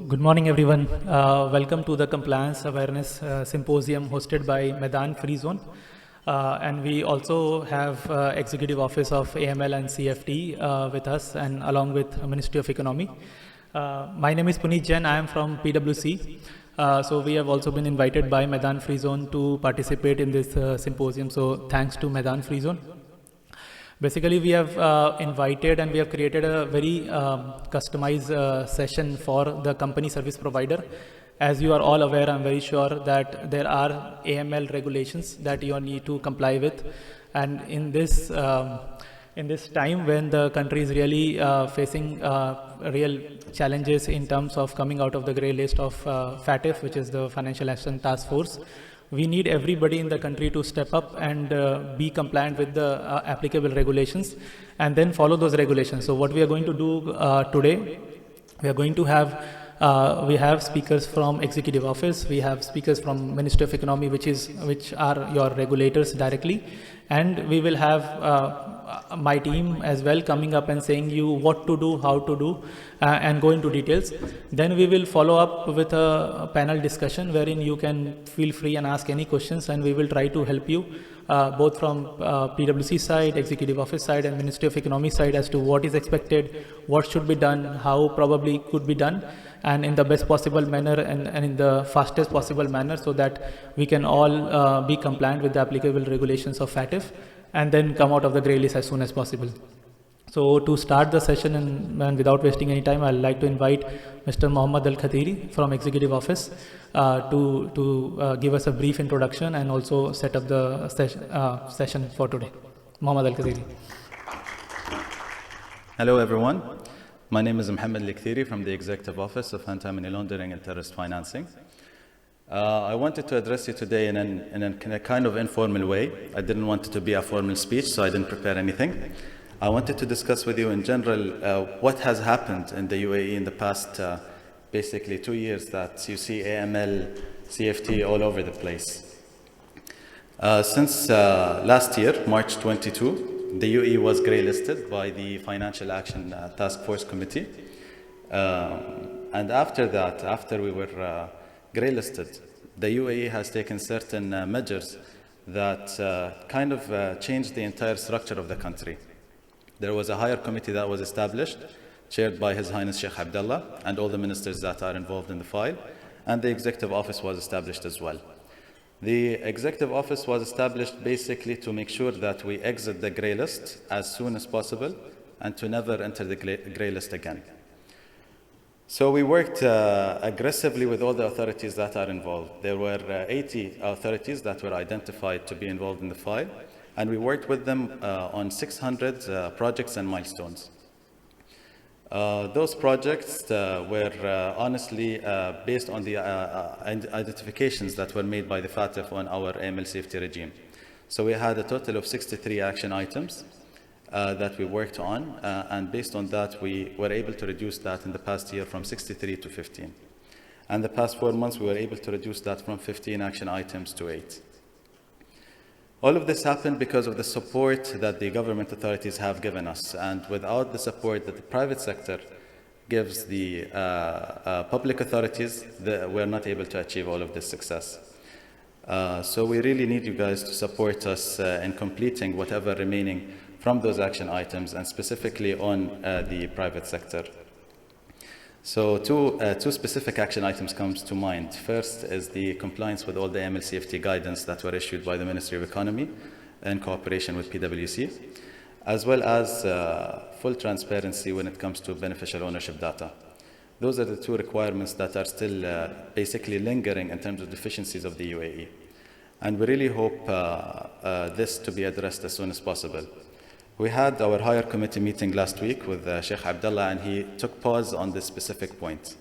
Good morning, everyone. Welcome to the Compliance Awareness Symposium hosted by Meydan Free Zone. And we also have Executive Office of AML and CFT with us, and along with Ministry of Economy. My name is Puneet Jain. I am from PwC. So we have also been invited by Meydan Free Zone to participate in this symposium. So thanks to Meydan Free Zone. Basically, we have invited and we have created a very customized session for the company service provider. As you are all aware, I'm very sure that there are AML regulations that you need to comply with. And in this time when the country is really facing real challenges in terms of coming out of the grey list of FATF, which is the Financial Action Task Force, we need everybody in the country to step up and be compliant with the applicable regulations and then follow those regulations. So what we are going to do today, we are going to have we have speakers from Executive Office, we have speakers from Ministry of Economy, which are your regulators directly, and we will have my team as well coming up and saying you what to do, how to do, and go into details. Then we will follow up with a panel discussion wherein you can feel free and ask any questions, and we will try to help you both from PwC side, Executive Office side, and Ministry of Economy side as to what is expected, what should be done, how probably could be done, and in the best possible manner and in the fastest possible manner, so that we can all be compliant with the applicable regulations of FATF and then come out of the grey list as soon as possible. So to start the session and without wasting any time, I'd like to invite Mr. Mohammad Al-Khatiri from Executive Office to give us a brief introduction and also set up the session for today. Mohammad Al-Khatiri. Hello everyone. My name is Mohammad Al-Khatiri from the Executive Office of Anti-Money Laundering and Terrorist Financing. I wanted to address you today in a kind of informal way. I didn't want it to be a formal speech, so I didn't prepare anything. I wanted to discuss with you in general what has happened in the UAE in the past basically 2 years that you see AML, CFT all over the place. Since last year, March 22, the UAE was grey listed by the Financial Action Task Force Committee. And after that, after we were grey listed, the UAE has taken certain measures that kind of changed the entire structure of the country. There was a higher committee that was established, chaired by His Highness Sheikh Abdullah and all the ministers that are involved in the file, and the Executive Office was established as well. The Executive Office was established basically to make sure that we exit the grey list as soon as possible and to never enter the grey list again. So we worked aggressively with all the authorities that are involved. There were 80 authorities that were identified to be involved in the file, and we worked with them on 600 projects and milestones. Those projects were honestly based on the identifications that were made by the FATF on our AML safety regime. So we had a total of 63 action items that we worked on, and based on that, we were able to reduce that in the past year from 63 to 15. And the past 4 months, we were able to reduce that from 15 action items to 8. All of this happened because of the support that the government authorities have given us, and without the support that the private sector gives the public authorities, we're not able to achieve all of this success. So we really need you guys to support us in completing whatever remaining from those action items, and specifically on the private sector. So two specific action items comes to mind. First is the compliance with all the AML CFT guidance that were issued by the Ministry of Economy in cooperation with PwC, as well as full transparency when it comes to beneficial ownership data. Those are the two requirements that are still basically lingering in terms of deficiencies of the UAE. And we really hope this to be addressed as soon as possible. We had our higher committee meeting last week with Sheikh Abdullah, and he took pause on this specific point.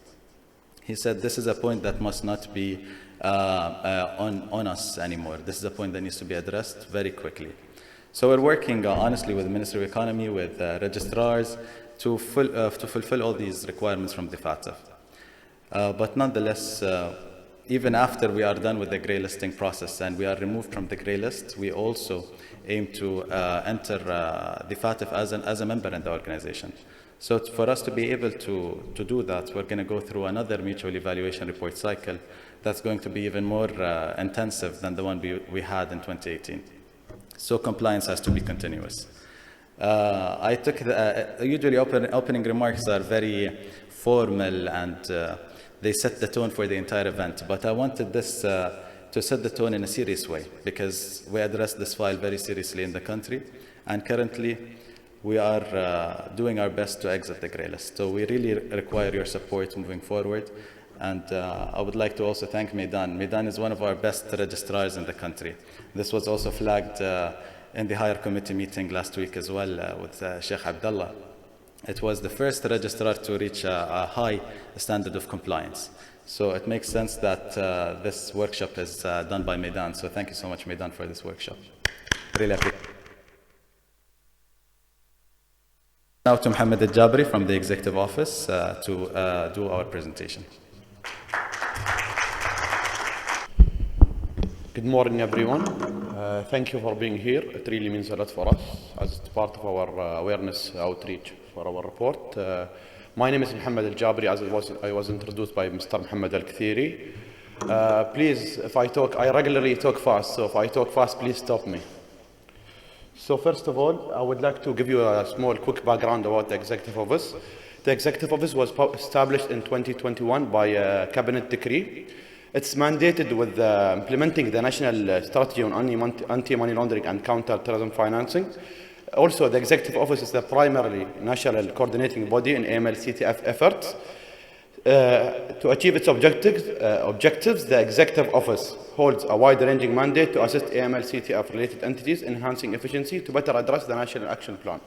He said this is a point that must not be on us anymore. This is a point that needs to be addressed very quickly. So we're working honestly with the Ministry of Economy, with registrars, to fulfill all these requirements from the FATF. But nonetheless, even after we are done with the grey listing process and we are removed from the grey list, we also aim to enter the FATF as a member in the organization. So for us to be able to do that, we're going to go through another mutual evaluation report cycle that's going to be even more intensive than the one we had in 2018. So compliance has to be continuous. I took usually opening remarks are very formal and they set the tone for the entire event, but I wanted this to set the tone in a serious way because we address this file very seriously in the country, and currently we are doing our best to exit the grey list. So we really require your support moving forward, and I would like to also thank Meydan. Meydan is one of our best registrars in the country. This was also flagged in the higher committee meeting last week as well with Sheikh Abdullah. It was the first registrar to reach a high standard of compliance. So it makes sense that this workshop is done by Meydan. So thank you so much, Meydan, for this workshop. Really appreciate it. Now to Mohammed Al-Jabri from the Executive Office to do our presentation. Good morning, everyone. Thank you for being here. It really means a lot for us as part of our awareness outreach for our report. My name is Mohammed Al-Jabri, as I was introduced by Mr. Mohammed Al-Kathiri. Please, if I talk, I regularly talk fast, so if I talk fast, please stop me. So first of all, I would like to give you a small quick background about the Executive Office. The Executive Office was established in 2021 by a cabinet decree. It's mandated with implementing the national strategy on anti-money laundering and counter-terrorism financing. Also, the Executive Office is the primarily national coordinating body in AML-CTF efforts. To achieve its objectives, the Executive Office holds a wide-ranging mandate to assist AML-CTF-related entities in enhancing efficiency to better address the National Action Plan.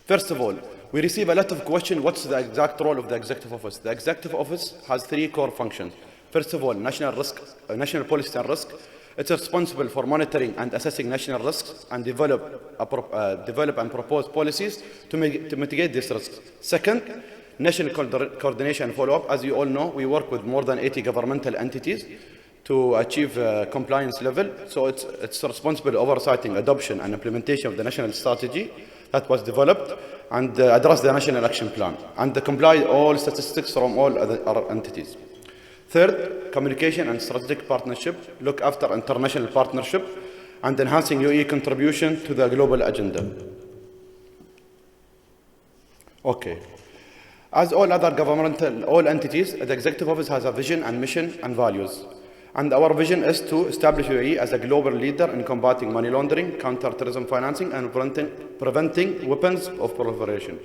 First of all, we receive a lot of questions, what's the exact role of the Executive Office? The Executive Office has three core functions. First of all, national policy and risk. It's responsible for monitoring and assessing national risks and develop and propose policies to mitigate these risks. Second, national coordination and follow-up. As you all know, we work with more than 80 governmental entities to achieve compliance level. So it's responsible oversighting adoption and implementation of the national strategy that was developed and address the National Action Plan and comply all statistics from all other entities. Third, communication and strategic partnership, look after international partnership and enhancing UAE contribution to the global agenda. Okay. As all other all entities, the Executive Office has a vision and mission and values. And our vision is to establish UAE as a global leader in combating money laundering, counter-terrorism financing, and preventing weapons of proliferation.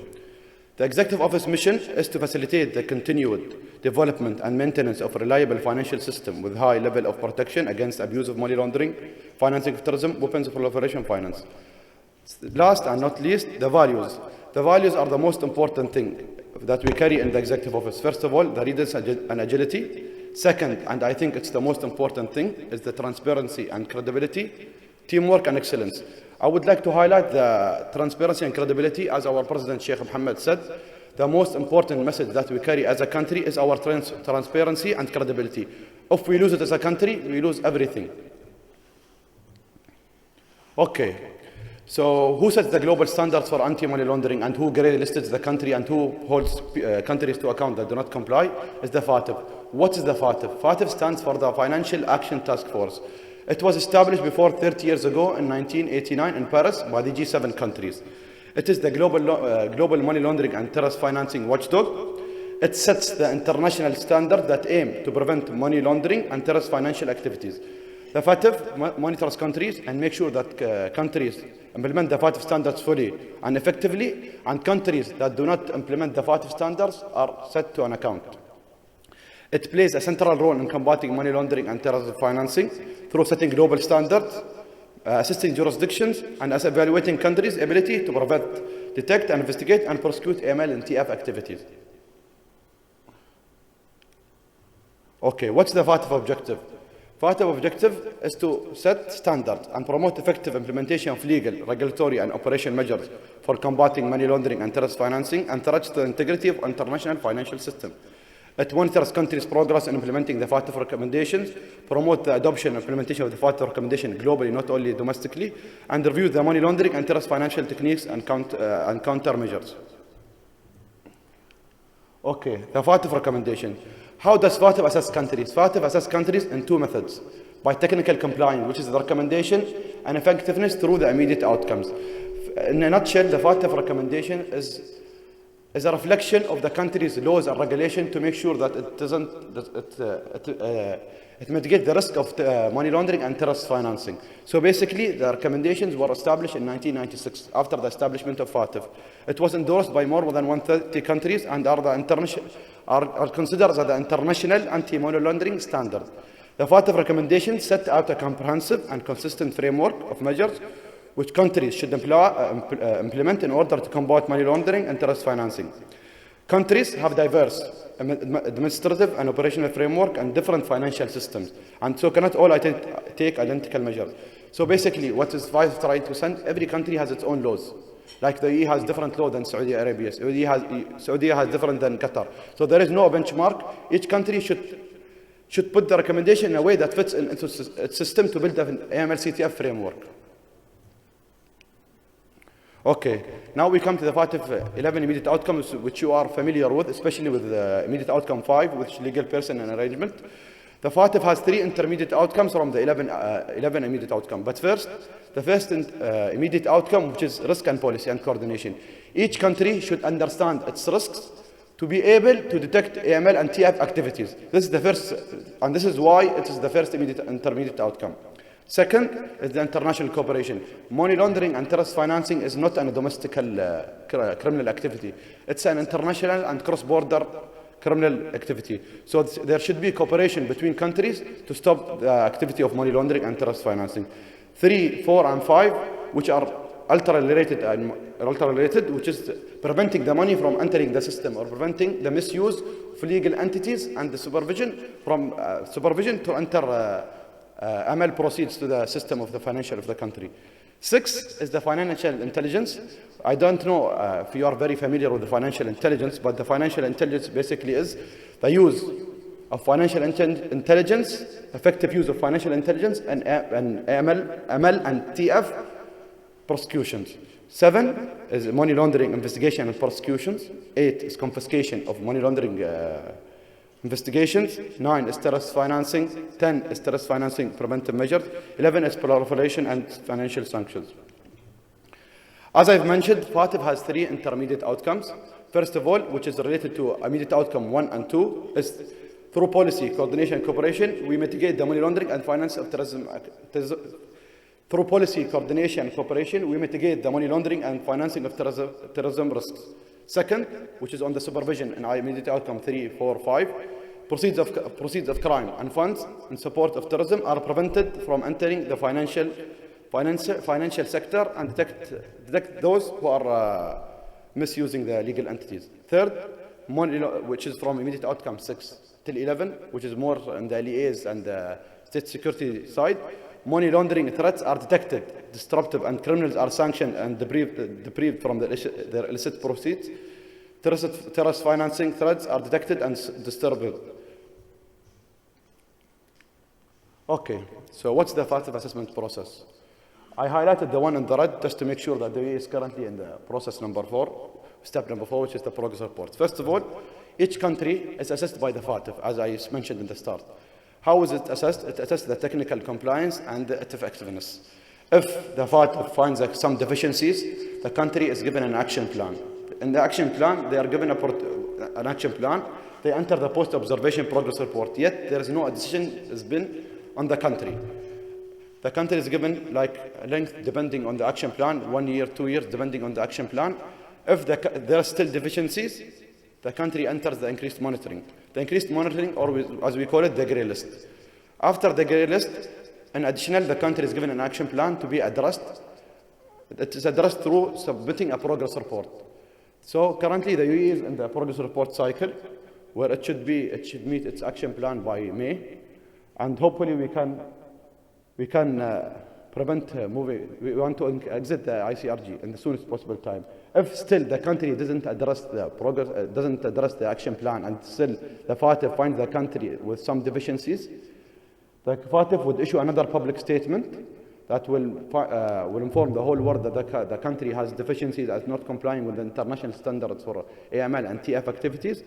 The Executive Office mission is to facilitate the continued development and maintenance of a reliable financial system with high level of protection against abuse of money laundering, financing of terrorism, weapons of proliferation finance. Last and not least, the values. The values are the most important thing that we carry in the Executive Office. First of all, the readiness and agility. Second, and I think it's the most important thing, is the transparency and credibility, teamwork and excellence. I would like to highlight the transparency and credibility. As our President Sheikh Mohammed said, the most important message that we carry as a country is our transparency and credibility. If we lose it as a country, we lose everything. Okay. So who sets the global standards for anti-money laundering and who grey lists the country and who holds countries to account that do not comply is the FATF. What is the FATF? FATF stands for the Financial Action Task Force. It was established before 30 years ago in 1989 in Paris by the G7 countries. It is the global money laundering and terrorist financing watchdog. It sets the international standard that aim to prevent money laundering and terrorist financial activities. The FATF monitors countries and makes sure that countries implement the FATF standards fully and effectively, and countries that do not implement the FATF standards are set to an account. It plays a central role in combating money laundering and terrorism financing through setting global standards, assisting jurisdictions, and evaluating countries' ability to prevent, detect, and investigate and prosecute AML and TF activities. Okay, what's the FATF objective? FATF objective is to set standards and promote effective implementation of legal, regulatory, and operational measures for combating money laundering and terrorist financing and threats to the integrity of international financial system. It monitors countries' progress in implementing the FATF recommendations, promote the adoption and implementation of the FATF recommendation globally, not only domestically, and review the money laundering and terrorist financial techniques and countermeasures. Okay, the FATF recommendation. How does FATF assess countries? FATF assesses countries in two methods: by technical compliance, which is the recommendation, and effectiveness through the immediate outcomes. In a nutshell, the FATF recommendation is a reflection of the country's laws and regulation to make sure that it mitigates the risk of money laundering and terrorist financing. So basically, the recommendations were established in 1996 after the establishment of FATF. It was endorsed by more than 130 countries and are considered as the international anti-money laundering standard. The FATF recommendations set out a comprehensive and consistent framework of measures which countries should implement in order to combat money laundering and terrorist financing. Countries have diverse administrative and operational framework and different financial systems, and so cannot all take identical measures. So basically, what is FATF trying to send? Every country has its own laws. Like the UAE has different law than Saudi Arabia. Saudi has different than Qatar. So there is no benchmark. Each country should put the recommendation in a way that fits into its system to build an AML-CTF framework. Okay, now we come to the FATF 11 immediate outcomes, which you are familiar with, especially with the immediate outcome 5, which is legal person and arrangement. The FATF has 3 intermediate outcomes from the 11 immediate outcome. But first, the first immediate outcome, which is risk and policy and coordination. Each country should understand its risks to be able to detect AML and TF activities. This is the first, and this is why it is the first intermediate outcome. Second is the international cooperation. Money laundering and terrorist financing is not a domestic criminal activity. It's an international and cross-border criminal activity. So there should be cooperation between countries to stop the activity of money laundering and terrorist financing. 3, 4, and 5, which are ultra-related, which is preventing the money from entering the system or preventing the misuse of legal entities and the supervision to enter ML proceeds to the system of the financial of the country. 6 is the financial intelligence. I don't know if you are very familiar with the financial intelligence, but the financial intelligence basically is the use of financial intelligence, effective use of financial intelligence, and ML and TF prosecutions. 7 is money laundering investigation and prosecutions. 8 is confiscation of money laundering investigations. 9 is terrorist financing. 10 is terrorist financing preventive measures. 11 is proliferation and financial sanctions. As I've mentioned, FATF has 3 intermediate outcomes. First of all, which is related to immediate outcome 1 and 2, is through policy, coordination, and cooperation, we mitigate the money laundering and finance of terrorism. Through policy, coordination, and cooperation, we mitigate the money laundering and financing of terrorism risks. Second, which is on the supervision in immediate outcome 3, 4, 5, proceeds of crime and funds in support of terrorism are prevented from entering the financial sector and detect those who are misusing the legal entities. Third, which is from immediate outcome 6 till 11, which is more on the LEAs and the state security side. Money laundering threats are detected, disruptive, and criminals are sanctioned and deprived from their illicit proceeds. Terrorist financing threats are detected and disturbed. Okay, so what's the FATF assessment process? I highlighted the one in the red just to make sure that the UAE is currently in the process number 4, step number 4, which is the progress report. First of all, each country is assessed by the FATF, as I mentioned in the start. How is it assessed? It assesses the technical compliance and the effectiveness. If the FATF finds some deficiencies, the country is given an action plan. In the action plan, they are given an action plan. They enter the post-observation progress report. Yet, there is no decision has been on the country. The country is given like a length depending on the action plan, 1 year, 2 years, depending on the action plan. If there are still deficiencies, the country enters the increased monitoring. The increased monitoring, or as we call it, the grey list. After the grey list, in addition, the country is given an action plan to be addressed. It is addressed through submitting a progress report. So currently, the UAE is in the progress report cycle, where it should meet its action plan by May, and hopefully we can prevent moving, we want to exit the ICRG in the soonest possible time. If still the country doesn't address the progress, doesn't address the action plan, and still the FATF finds the country with some deficiencies, the FATF would issue another public statement that will inform the whole world that the country has deficiencies as not complying with the international standards for AML and TF activities.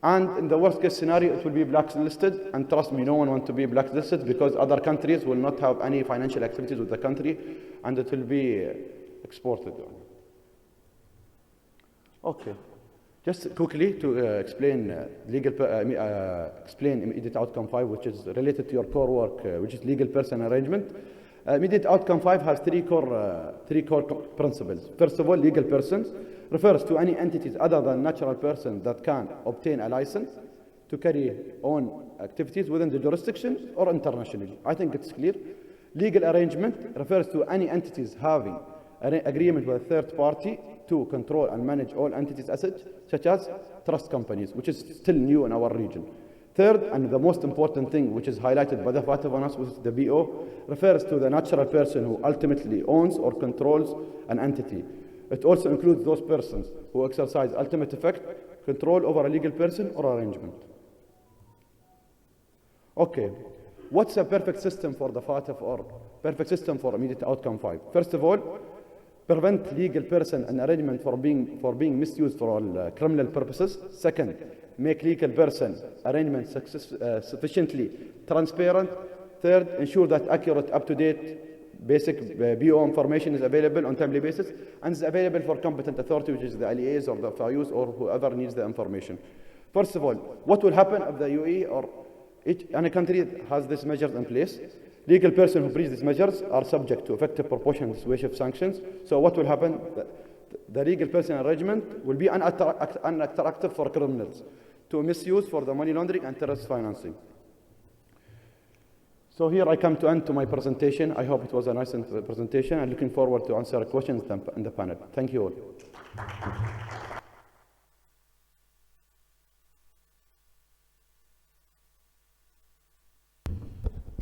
And in the worst case scenario, it will be blacklisted. And trust me, no one wants to be blacklisted because other countries will not have any financial activities with the country and it will be exported. Okay. Just quickly to explain explain immediate outcome 5, which is related to your core work, which is legal person arrangement. Immediate outcome 5 has three core principles. First of all, legal persons refers to any entities other than natural persons that can obtain a license to carry on activities within the jurisdiction or internationally. I think it's clear. Legal arrangement refers to any entities having an agreement with a third party to control and manage all entities' assets, such as trust companies, which is still new in our region. Third, and the most important thing, which is highlighted by the FATF on us, which is the BO, refers to the natural person who ultimately owns or controls an entity. It also includes those persons who exercise ultimate effect, control over a legal person or arrangement. Okay, what's a perfect system for the FATF or perfect system for immediate outcome 5? First of all, prevent legal person and arrangement for being misused for all criminal purposes. Second, make legal person arrangement sufficiently transparent. Third, ensure that accurate, up-to-date, basic BO information is available on timely basis and is available for competent authority, which is the LEAs or the FIUs or whoever needs the information. First of all, what will happen if the UAE or any country has these measures in place? Legal persons who breach these measures are subject to effective, proportional, dissuasive sanctions. So what will happen? The legal person arrangement will be unattractive for criminals to misuse for the money laundering and terrorist financing. So here I come to end to my presentation. I hope it was a nice presentation. I'm looking forward to answer questions in the panel. Thank you all.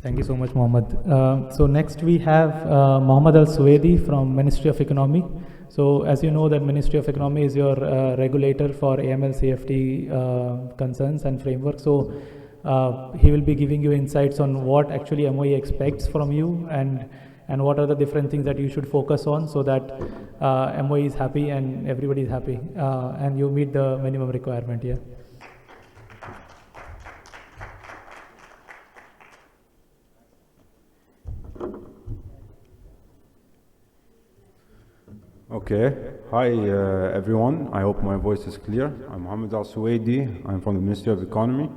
Thank you so much, Mohammed. So next we have Mohammed Al-Suwaidi from Ministry of Economy. So as you know that Ministry of Economy is your regulator for AML CFT concerns and framework. So he will be giving you insights on what actually MOE expects from you and what are the different things that you should focus on so that MOE is happy and everybody is happy and you meet the minimum requirement here. Okay. Hi, everyone. I hope my voice is clear. I'm Mohammed Al-Suwaidi. I'm from the Ministry of Economy.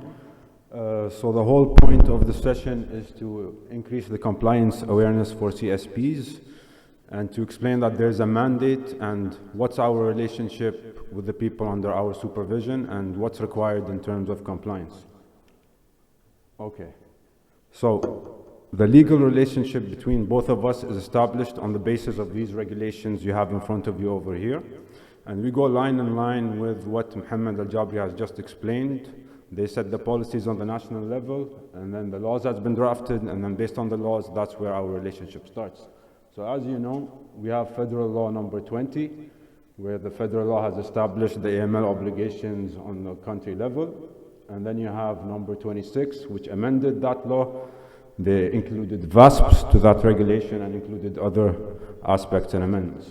So the whole point of the session is to increase the compliance awareness for CSPs and to explain that there's a mandate and what's our relationship with the people under our supervision and what's required in terms of compliance. Okay. So the legal relationship between both of us is established on the basis of these regulations you have in front of you over here. And we go line in line with what Mohammed Al-Jabri has just explained. They set the policies on the national level, and then the laws has been drafted, and then based on the laws, that's where our relationship starts. So as you know, we have federal law number 20, where the federal law has established the AML obligations on the country level. And then you have number 26, which amended that law. They included VASPs to that regulation and included other aspects and amendments.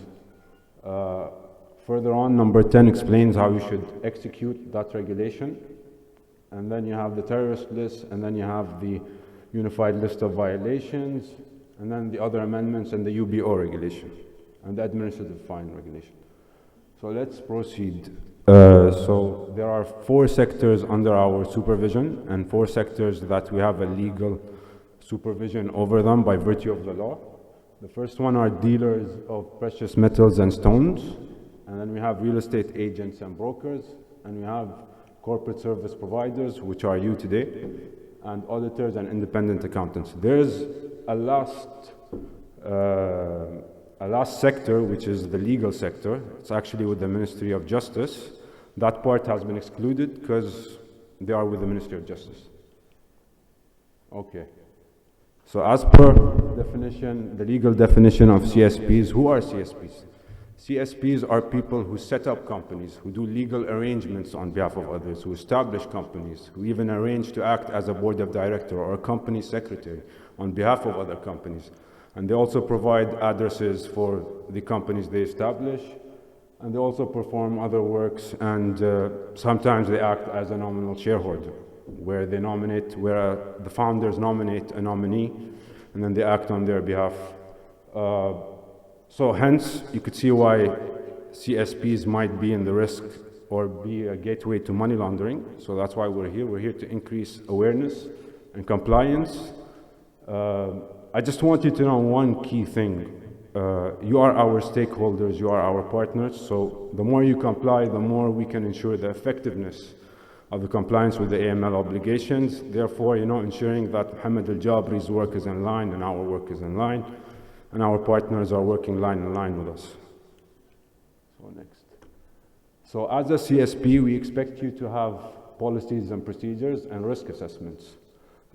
Further on, number 10 explains how you should execute that regulation. And then you have the terrorist list, and then you have the unified list of violations, and then the other amendments and the UBO regulation, and the administrative fine regulation. So let's proceed. So there are 4 sectors under our supervision, and 4 sectors that we have a legal supervision over them by virtue of the law. The first one are dealers of precious metals and stones, and then we have real estate agents and brokers, and we have corporate service providers, which are you today, and auditors and independent accountants. There's a last sector, which is the legal sector. It's actually with the Ministry of Justice. That part has been excluded because they are with the Ministry of Justice. Okay. So as per definition, the legal definition of CSPs, who are CSPs? CSPs are people who set up companies, who do legal arrangements on behalf of others, who establish companies, who even arrange to act as a board of director or a company secretary on behalf of other companies. And they also provide addresses for the companies they establish, and they also perform other works, and sometimes they act as a nominal shareholder, where they nominate, where the founders nominate a nominee, and then they act on their behalf. So hence, you could see why CSPs might be in the risk or be a gateway to money laundering. So that's why we're here. We're here to increase awareness and compliance. I just want you to know one key thing. You are our stakeholders, you are our partners, so the more you comply, the more we can ensure the effectiveness of the compliance with the AML obligations. Therefore, ensuring that Mohammed Al-Jabri's work is in line and our work is in line, and our partners are working line in line with us. So next. So as a CSP, we expect you to have policies and procedures and risk assessments.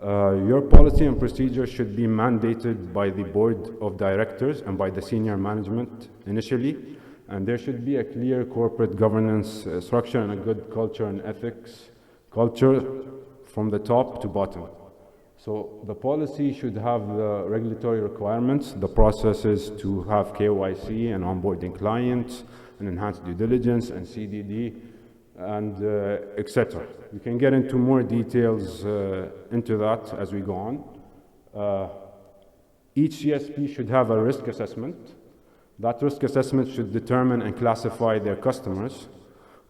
Your policy and procedure should be mandated by the board of directors and by the senior management initially, and there should be a clear corporate governance structure and a good culture and ethics culture from the top to bottom. So the policy should have the regulatory requirements, the processes to have KYC and onboarding clients, and enhanced due diligence and CDD, and etc. We can get into more details into that as we go on. Each CSP should have a risk assessment. That risk assessment should determine and classify their customers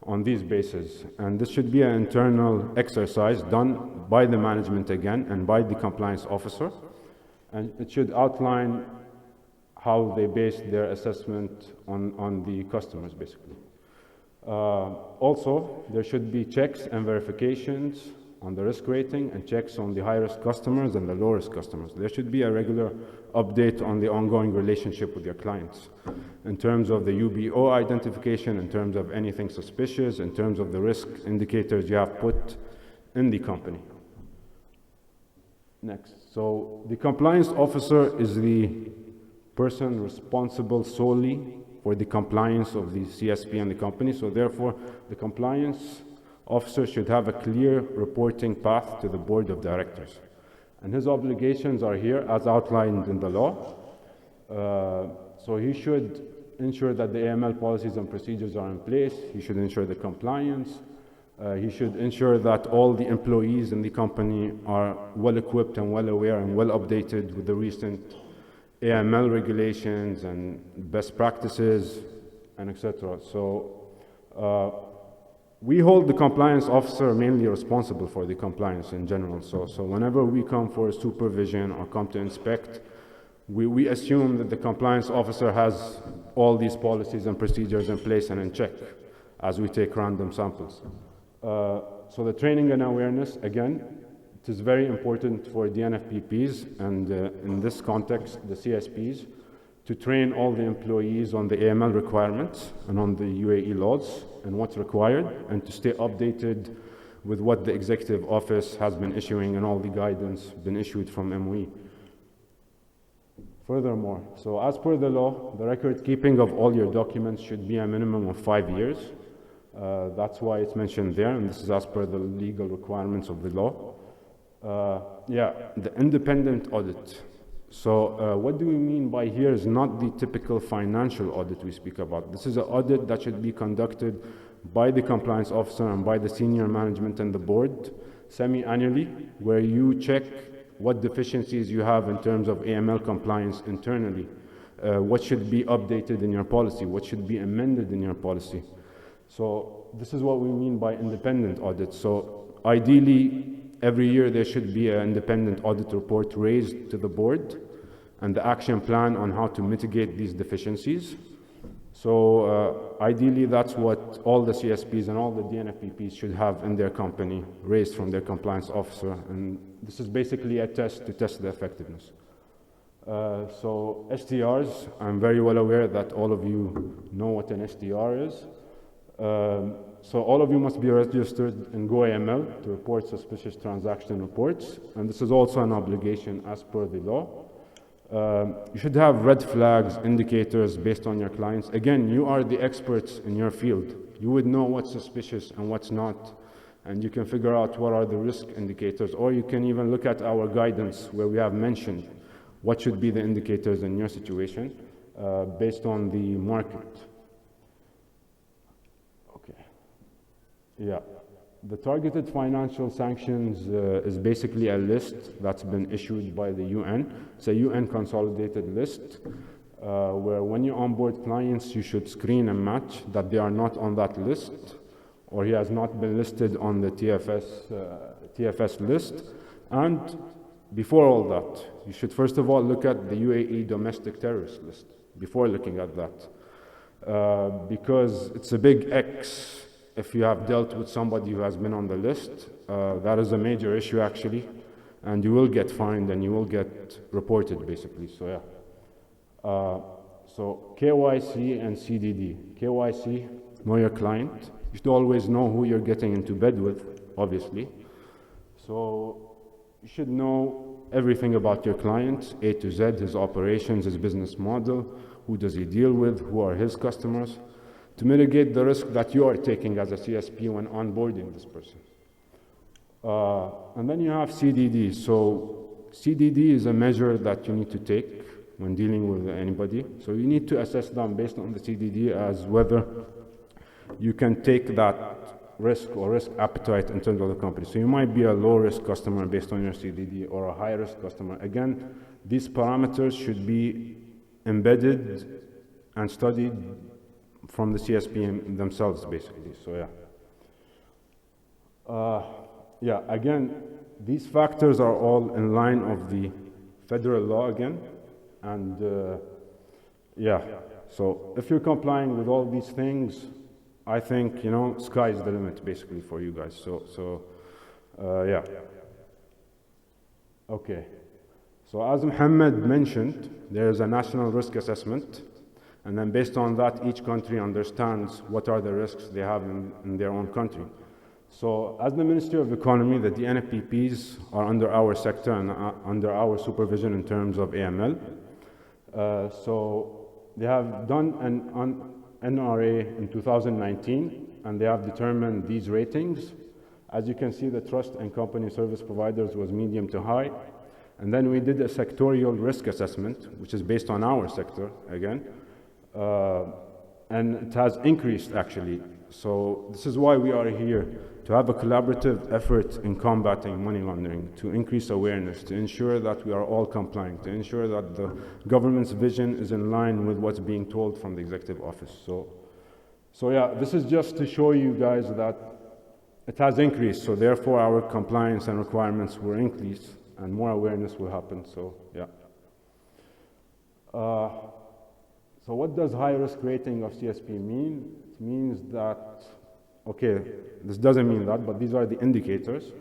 on these bases. And this should be an internal exercise done by the management again and by the compliance officer. And it should outline how they base their assessment on the customers, basically. Also, there should be checks and verifications on the risk rating and checks on the high-risk customers and the low-risk customers. There should be a regular update on the ongoing relationship with your clients in terms of the UBO identification, in terms of anything suspicious, in terms of the risk indicators you have put in the company. Next. So the compliance officer is the person responsible solely for the compliance of the CSP and the company. So therefore, the compliance officer should have a clear reporting path to the board of directors. And his obligations are here as outlined in the law. So he should ensure that the AML policies and procedures are in place. He should ensure the compliance. He should ensure that all the employees in the company are well equipped and well aware and well updated with the recent AML regulations and best practices and etc. So we hold the compliance officer mainly responsible for the compliance in general. So whenever we come for supervision or come to inspect, we assume that the compliance officer has all these policies and procedures in place and in check as we take random samples. So the training and awareness, again, it is very important for DNFPPs and in this context, the CSPs, to train all the employees on the AML requirements and on the UAE laws and what's required, and to stay updated with what the executive office has been issuing and all the guidance been issued from MOE. Furthermore, so as per the law, the record keeping of all your documents should be a minimum of 5 years. That's why it's mentioned there, and this is as per the legal requirements of the law. The independent audit. So what do we mean by here is not the typical financial audit we speak about. This is an audit that should be conducted by the compliance officer and by the senior management and the board semi-annually, where you check what deficiencies you have in terms of AML compliance internally, what should be updated in your policy, what should be amended in your policy. So this is what we mean by independent audit. So ideally, every year there should be an independent audit report raised to the board and the action plan on how to mitigate these deficiencies. So ideally, that's what all the CSPs and all the DNFPPs should have in their company, raised from their compliance officer. And this is basically a test to test the effectiveness. So STRs, I'm very well aware that all of you know what an STR is. So all of you must be registered in GoAML to report suspicious transaction reports, and this is also an obligation as per the law. You should have red flags, indicators based on your clients. Again, you are the experts in your field. You would know what's suspicious and what's not, and you can figure out what are the risk indicators, or you can even look at our guidance where we have mentioned what should be the indicators in your situation based on the market. Yeah, the targeted financial sanctions is basically a list that's been issued by the UN. It's a UN consolidated list where when you onboard clients, you should screen and match that they are not on that list or he has not been listed on the TFS list. And before all that, you should first of all look at the UAE domestic terrorist list before looking at that because it's a big X. If you have dealt with somebody who has been on the list, that is a major issue actually, and you will get fined and you will get reported basically, so yeah. So KYC and CDD. KYC, know your client. You should always know who you're getting into bed with, obviously. So you should know everything about your client, A to Z, his operations, his business model, who does he deal with, who are his customers, to mitigate the risk that you are taking as a CSP when onboarding this person. And then you have CDD. So CDD is a measure that you need to take when dealing with anybody. So you need to assess them based on the CDD as whether you can take that risk or risk appetite in terms of the company. So you might be a low-risk customer based on your CDD or a high-risk customer. Again, these parameters should be embedded and studied from the CSP themselves, basically, so yeah. Yeah, again, these factors are all in line of the federal law again, and yeah, so if you're complying with all these things, I think, you know, sky's the limit, basically, for you guys, so yeah. Okay, so as Mohammed mentioned, there's a national risk assessment. And then based on that, each country understands what are the risks they have in their own country. So as the Ministry of Economy, the DNFPPs are under our sector and under our supervision in terms of AML. So they have done an NRA in 2019, and they have determined these ratings. As you can see, the trust and company service providers was medium to high. And then we did a sectorial risk assessment, which is based on our sector again. And it has increased actually. So this is why we are here, to have a collaborative effort in combating money laundering, to increase awareness, to ensure that we are all compliant, to ensure that the government's vision is in line with what's being told from the executive office. So yeah, this is just to show you guys that it has increased, so therefore our compliance and requirements will increase and more awareness will happen, so yeah. So what does high risk rating of CSP mean? It means that, okay, this doesn't mean that, but these are the indicators.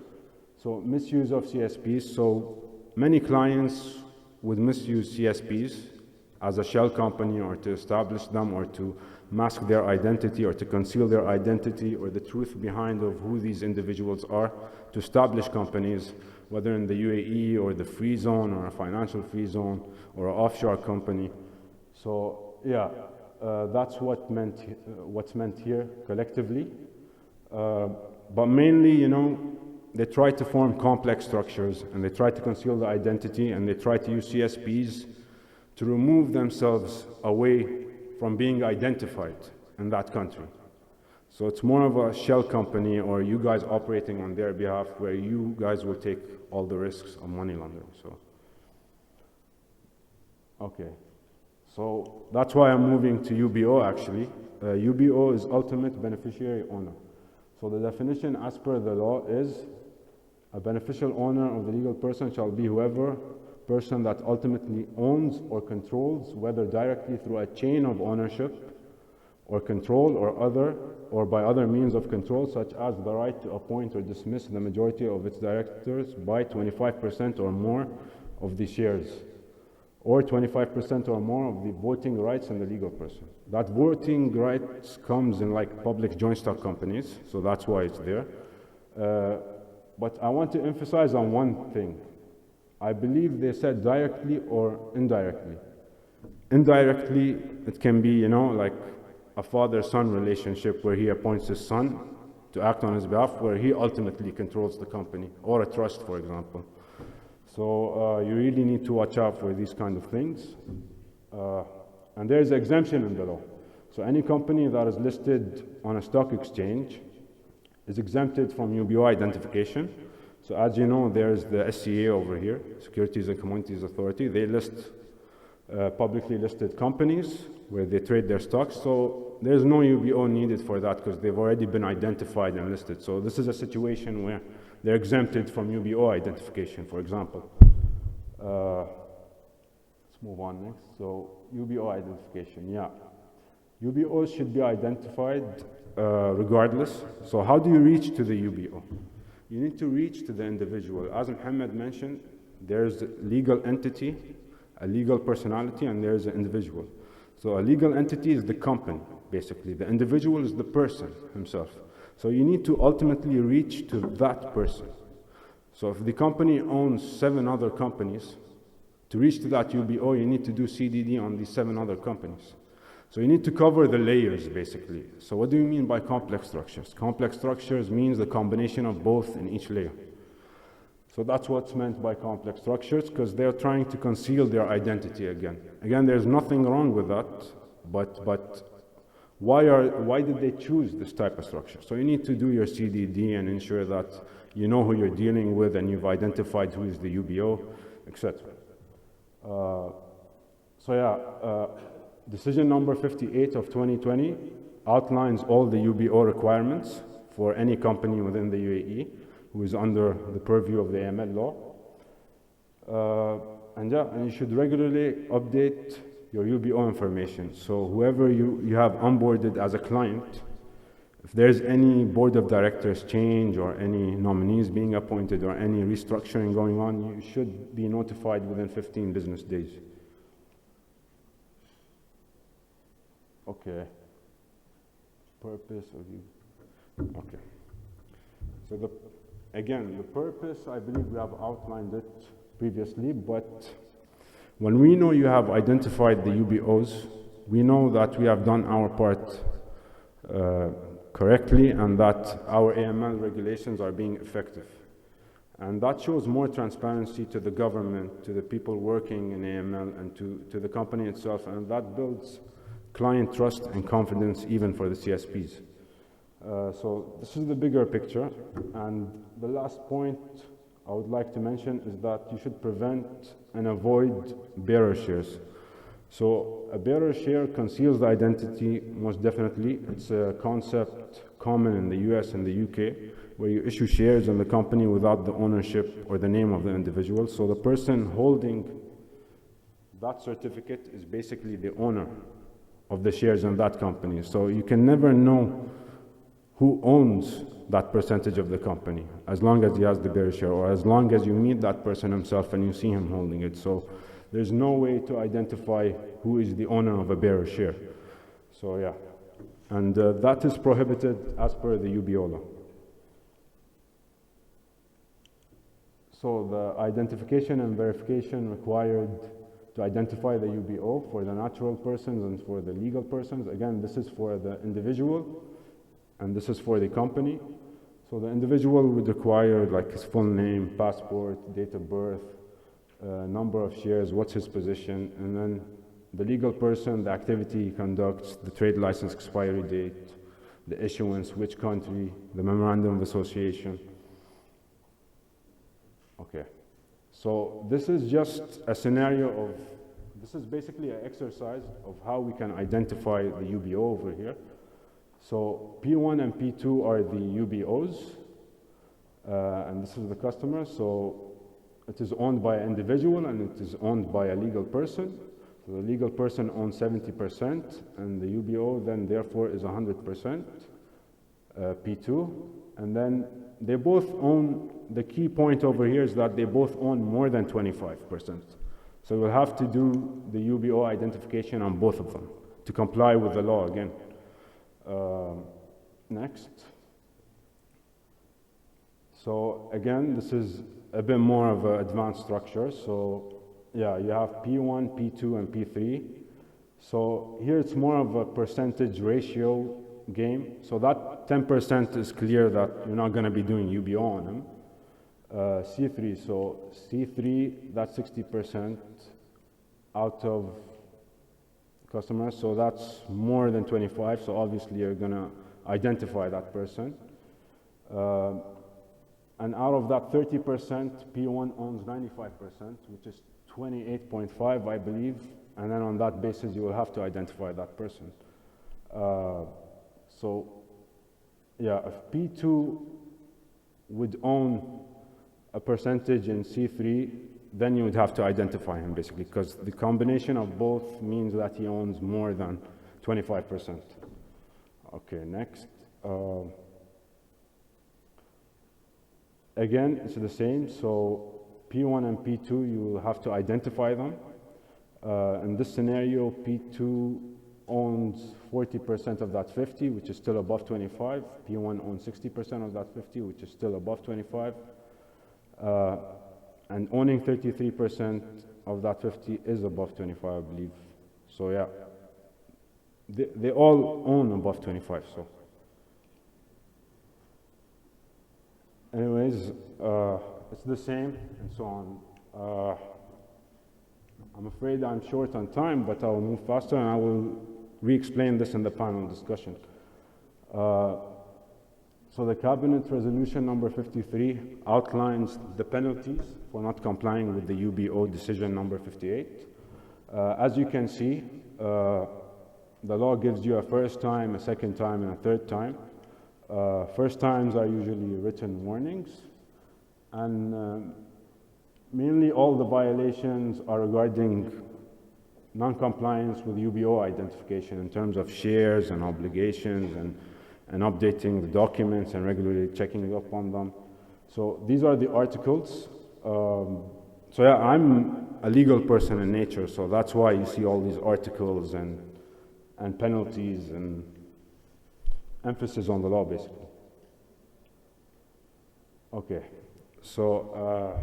So misuse of CSPs. So many clients would misuse CSPs as a shell company or to establish them or to mask their identity or to conceal their identity or the truth behind of who these individuals are to establish companies, whether in the UAE or the free zone or a financial free zone or an offshore company. So yeah, that's what's meant here collectively. But mainly, you know, they try to form complex structures and they try to conceal the identity and they try to use CSPs to remove themselves away from being identified in that country. So it's more of a shell company or you guys operating on their behalf where you guys will take all the risks of money laundering, so. Okay. So that's why I'm moving to UBO actually. UBO is ultimate beneficiary owner. So the definition as per the law is a beneficial owner of the legal person shall be whoever person that ultimately owns or controls, whether directly through a chain of ownership or control or by other means of control, such as the right to appoint or dismiss the majority of its directors by 25% or more of the shares, or 25% or more of the voting rights in the legal person. That voting rights comes in like public joint stock companies, so that's why it's there. But I want to emphasize on one thing. I believe they said directly or indirectly. Indirectly, it can be, you know, like a father-son relationship where he appoints his son to act on his behalf, where he ultimately controls the company, or a trust, for example. So you really need to watch out for these kind of things. And there is exemption in the law. So any company that is listed on a stock exchange is exempted from UBO identification. So as you know, there's the SCA over here, Securities and Commodities Authority. They list publicly listed companies where they trade their stocks. So there's no UBO needed for that because they've already been identified and listed. So this is a situation where they're exempted from UBO identification, for example. Let's move on next. So UBO identification, yeah. UBOs should be identified regardless. So how do you reach to the UBO? You need to reach to the individual. As Mohammed mentioned, there's a legal entity, a legal personality, and there's an individual. So a legal entity is the company, basically. The individual is the person himself. So you need to ultimately reach to that person. So if the company owns 7 other companies, to reach to that UBO, you need to do CDD on these 7 other companies. So you need to cover the layers, basically. So what do you mean by complex structures? Complex structures means the combination of both in each layer. So that's what's meant by complex structures, because they're trying to conceal their identity again. Again, there's nothing wrong with that, but why did they choose this type of structure? So you need to do your CDD and ensure that you know who you're dealing with and you've identified who is the UBO, etc. Decision number 58 of 2020 outlines all the UBO requirements for any company within the UAE who is under the purview of the AML law. And you should regularly update your UBO information. So whoever you have onboarded as a client, if there's any board of directors change or any nominees being appointed or any restructuring going on, you should be notified within 15 business days. Okay. Purpose of you. Okay. So again, the purpose, I believe we have outlined it previously, but when we know you have identified the UBOs, we know that we have done our part correctly and that our AML regulations are being effective. And that shows more transparency to the government, to the people working in AML, and to the company itself, and that builds client trust and confidence even for the CSPs. So this is the bigger picture, and the last point I would like to mention is that you should prevent and avoid bearer shares. So a bearer share conceals the identity, most definitely. It's a concept common in the US and the UK, where you issue shares in the company without the ownership or the name of the individual. So the person holding that certificate is basically the owner of the shares in that company. So you can never know who owns that percentage of the company, as long as he has the bearer share, or as long as you meet that person himself and you see him holding it. So there's no way to identify who is the owner of a bearer share. So yeah, and that is prohibited as per the UBO law. So the identification and verification required to identify the UBO for the natural persons and for the legal persons. Again, this is for the individual and this is for the company. So the individual would require like his full name, passport, date of birth, number of shares, what's his position, and then the legal person, the activity he conducts, the trade license expiry date, the issuance, which country, the memorandum of association. Okay. So this is just a scenario of, this is basically an exercise of how we can identify the UBO over here. So P1 and P2 are the UBOs, and this is the customer. So it is owned by an individual and it is owned by a legal person. So the legal person owns 70% and the UBO then therefore is 100% P2. And then they both own, the key point over here is that they both own more than 25%. So we'll have to do the UBO identification on both of them to comply with the law again. Next. So again, this is a bit more of an advanced structure. So yeah, you have P1, P2, and P3. So here it's more of a percentage ratio game. So that 10% is clear that you're not going to be doing UBO on them. C3, so C3, that's 60% out of customers. So that's more than 25. So obviously you're going to identify that person. And out of that 30%, P1 owns 95%, which is 28.5, I believe. And then on that basis, you will have to identify that person. So yeah, if P2 would own a percentage in C3, then you would have to identify him basically, because the combination of both means that he owns more than 25%. Okay, next. Again, it's the same. So P1 and P2, you will have to identify them. In this scenario, P2 owns 40% of that 50, which is still above 25. P1 owns 60% of that 50, which is still above 25. And owning 33% of that 50 is above 25, I believe. So yeah, they all own above 25. So anyways, it's the same and so on. I'm afraid I'm short on time, but I will move faster and I will re-explain this in the panel discussion. So the Cabinet Resolution number 53 outlines the penalties for not complying with the UBO decision number 58. As you can see, the law gives you a first time, a second time, and a third time. First times are usually written warnings, and mainly all the violations are regarding non-compliance with UBO identification in terms of shares and obligations and updating the documents and regularly checking up on them. So these are the articles. So yeah, I'm a legal person in nature, so that's why you see all these articles and penalties and emphasis on the law, basically. Okay, so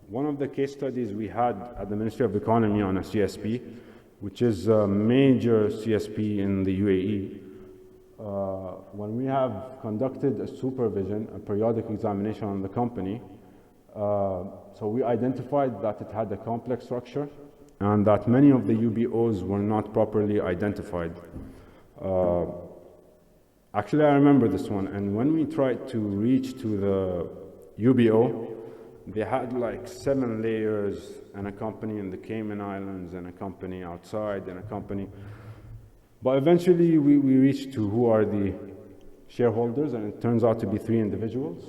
one of the case studies we had at the Ministry of Economy on a CSP, which is a major CSP in the UAE, when we have conducted a supervision, a periodic examination on the company, so we identified that it had a complex structure and that many of the UBOs were not properly identified. Actually, I remember this one, and when we tried to reach to the UBO, they had like 7 layers and a company in the Cayman Islands and a company outside and a company. But eventually we reached to who are the shareholders, and it turns out to be 3 individuals.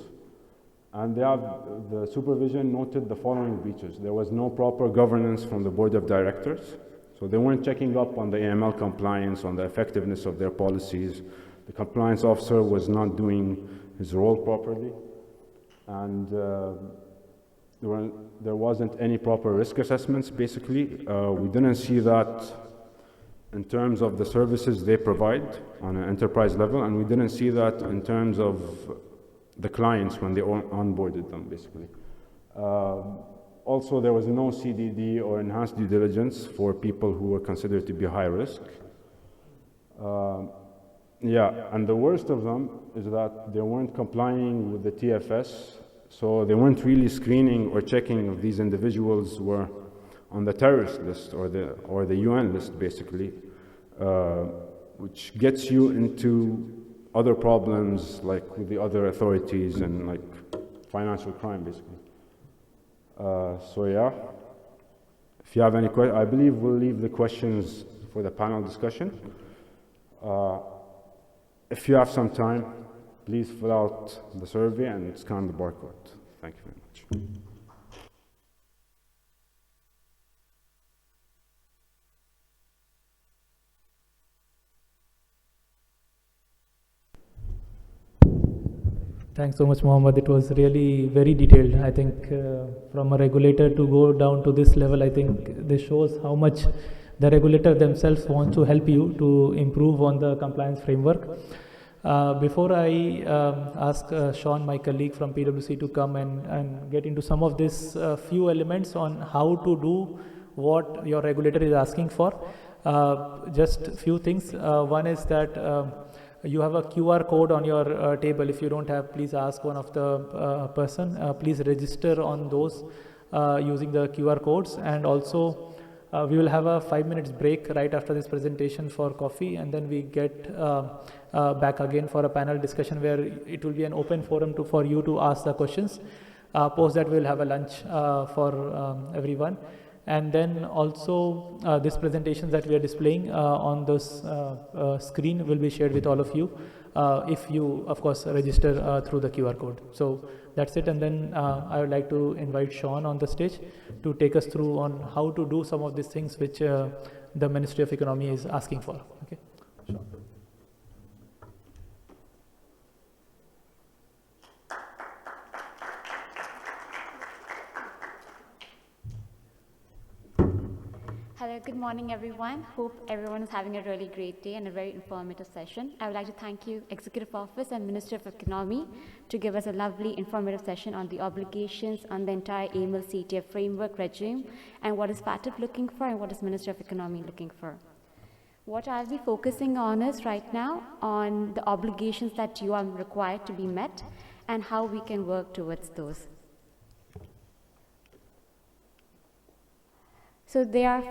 And the supervision noted the following breaches. There was no proper governance from the board of directors. So they weren't checking up on the AML compliance, on the effectiveness of their policies. The compliance officer was not doing his role properly. And there wasn't any proper risk assessments, basically. We didn't see that in terms of the services they provide on an enterprise level, and we didn't see that in terms of the clients when they onboarded them, basically. Also, there was no CDD or enhanced due diligence for people who were considered to be high risk. Yeah, and the worst of them is that they weren't complying with the TFS, so they weren't really screening or checking if these individuals were on the terrorist list or the UN list, basically, which gets you into other problems like with the other authorities and like financial crime, basically. So yeah, if you have any questions, I believe we'll leave the questions for the panel discussion. If you have some time, please fill out the survey and scan the barcode. Thank you very much. Thanks so much, Mohammed. It was really very detailed. I think from a regulator to go down to this level, I think this shows how much the regulator themselves want to help you to improve on the compliance framework. Before I ask Sean, my colleague from PwC, to come and get into some of these few elements on how to do what your regulator is asking for, just few things. One is that you have a QR code on your table. If you don't have, please ask one of the person. Please register on those using the QR codes. And also we will have a 5 minutes break right after this presentation for coffee, and then we get back again for a panel discussion where it will be an open forum for you to ask the questions. Post that, we will have a lunch for everyone. And then also these presentations that we are displaying on this screen will be shared with all of you if you, of course, register through the QR code. So that's it. And then I would like to invite Sean on the stage to take us through on how to do some of these things which the Ministry of Economy is asking for. Okay. Sean. Hello, good morning, everyone. Hope everyone is having a really great day and a very informative session. I would like to thank you, Executive Office and Ministry of Economy, to give us a lovely informative session on the obligations on the entire AML CTF framework regime and what is FATF looking for and what is Ministry of Economy looking for. What I'll be focusing on is right now on the obligations that you are required to be met and how we can work towards those. So there are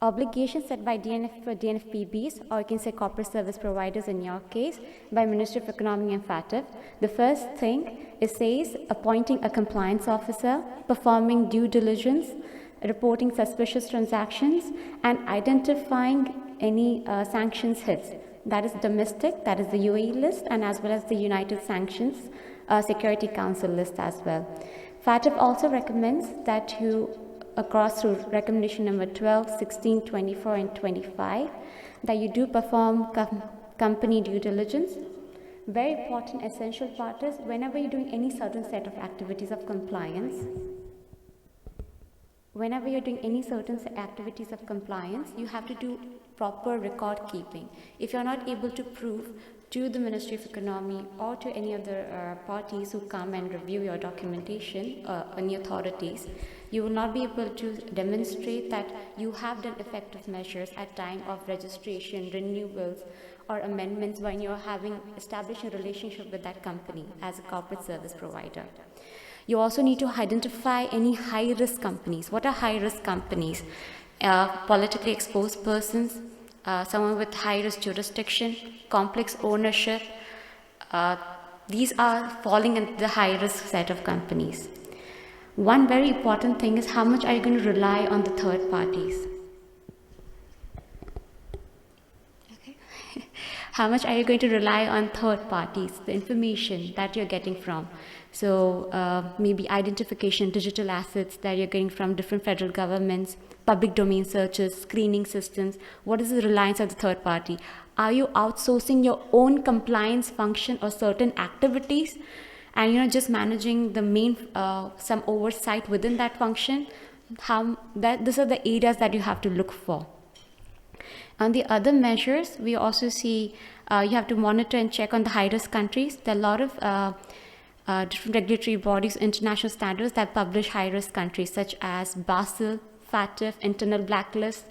obligations set by DNFPBs, or you can say corporate service providers in your case, by Ministry of Economy and FATF. The first thing, it says appointing a compliance officer, performing due diligence, reporting suspicious transactions, and identifying any sanctions hits. That is domestic, that is the UAE list, and as well as the United Sanctions Security Council list as well. FATF also recommends that you across through recommendation number 12, 16, 24, and 25, that you do perform company due diligence. Very important, essential part is whenever you're doing any certain set of activities of compliance, you have to do proper record keeping. If you're not able to prove to the Ministry of Economy or to any other parties who come and review your documentation, any authorities, you will not be able to demonstrate that you have done effective measures at time of registration, renewals, or amendments when you're establishing a relationship with that company as a corporate service provider. You also need to identify any high-risk companies. What are high-risk companies? Politically exposed persons, someone with high-risk jurisdiction, complex ownership. These are falling in the high-risk set of companies. One very important thing is how much are you going to rely on the third parties? Okay. How much are you going to rely on third parties, the information that you're getting from? So maybe identification, digital assets that you're getting from different federal governments, public domain searches, screening systems. What is the reliance of the third party? Are you outsourcing your own compliance function or certain activities? And just managing the main, some oversight within that function, these are the areas that you have to look for. On the other measures, we also see you have to monitor and check on the high-risk countries. There are a lot of different regulatory bodies, international standards that publish high-risk countries such as Basel, FATF, internal blacklist,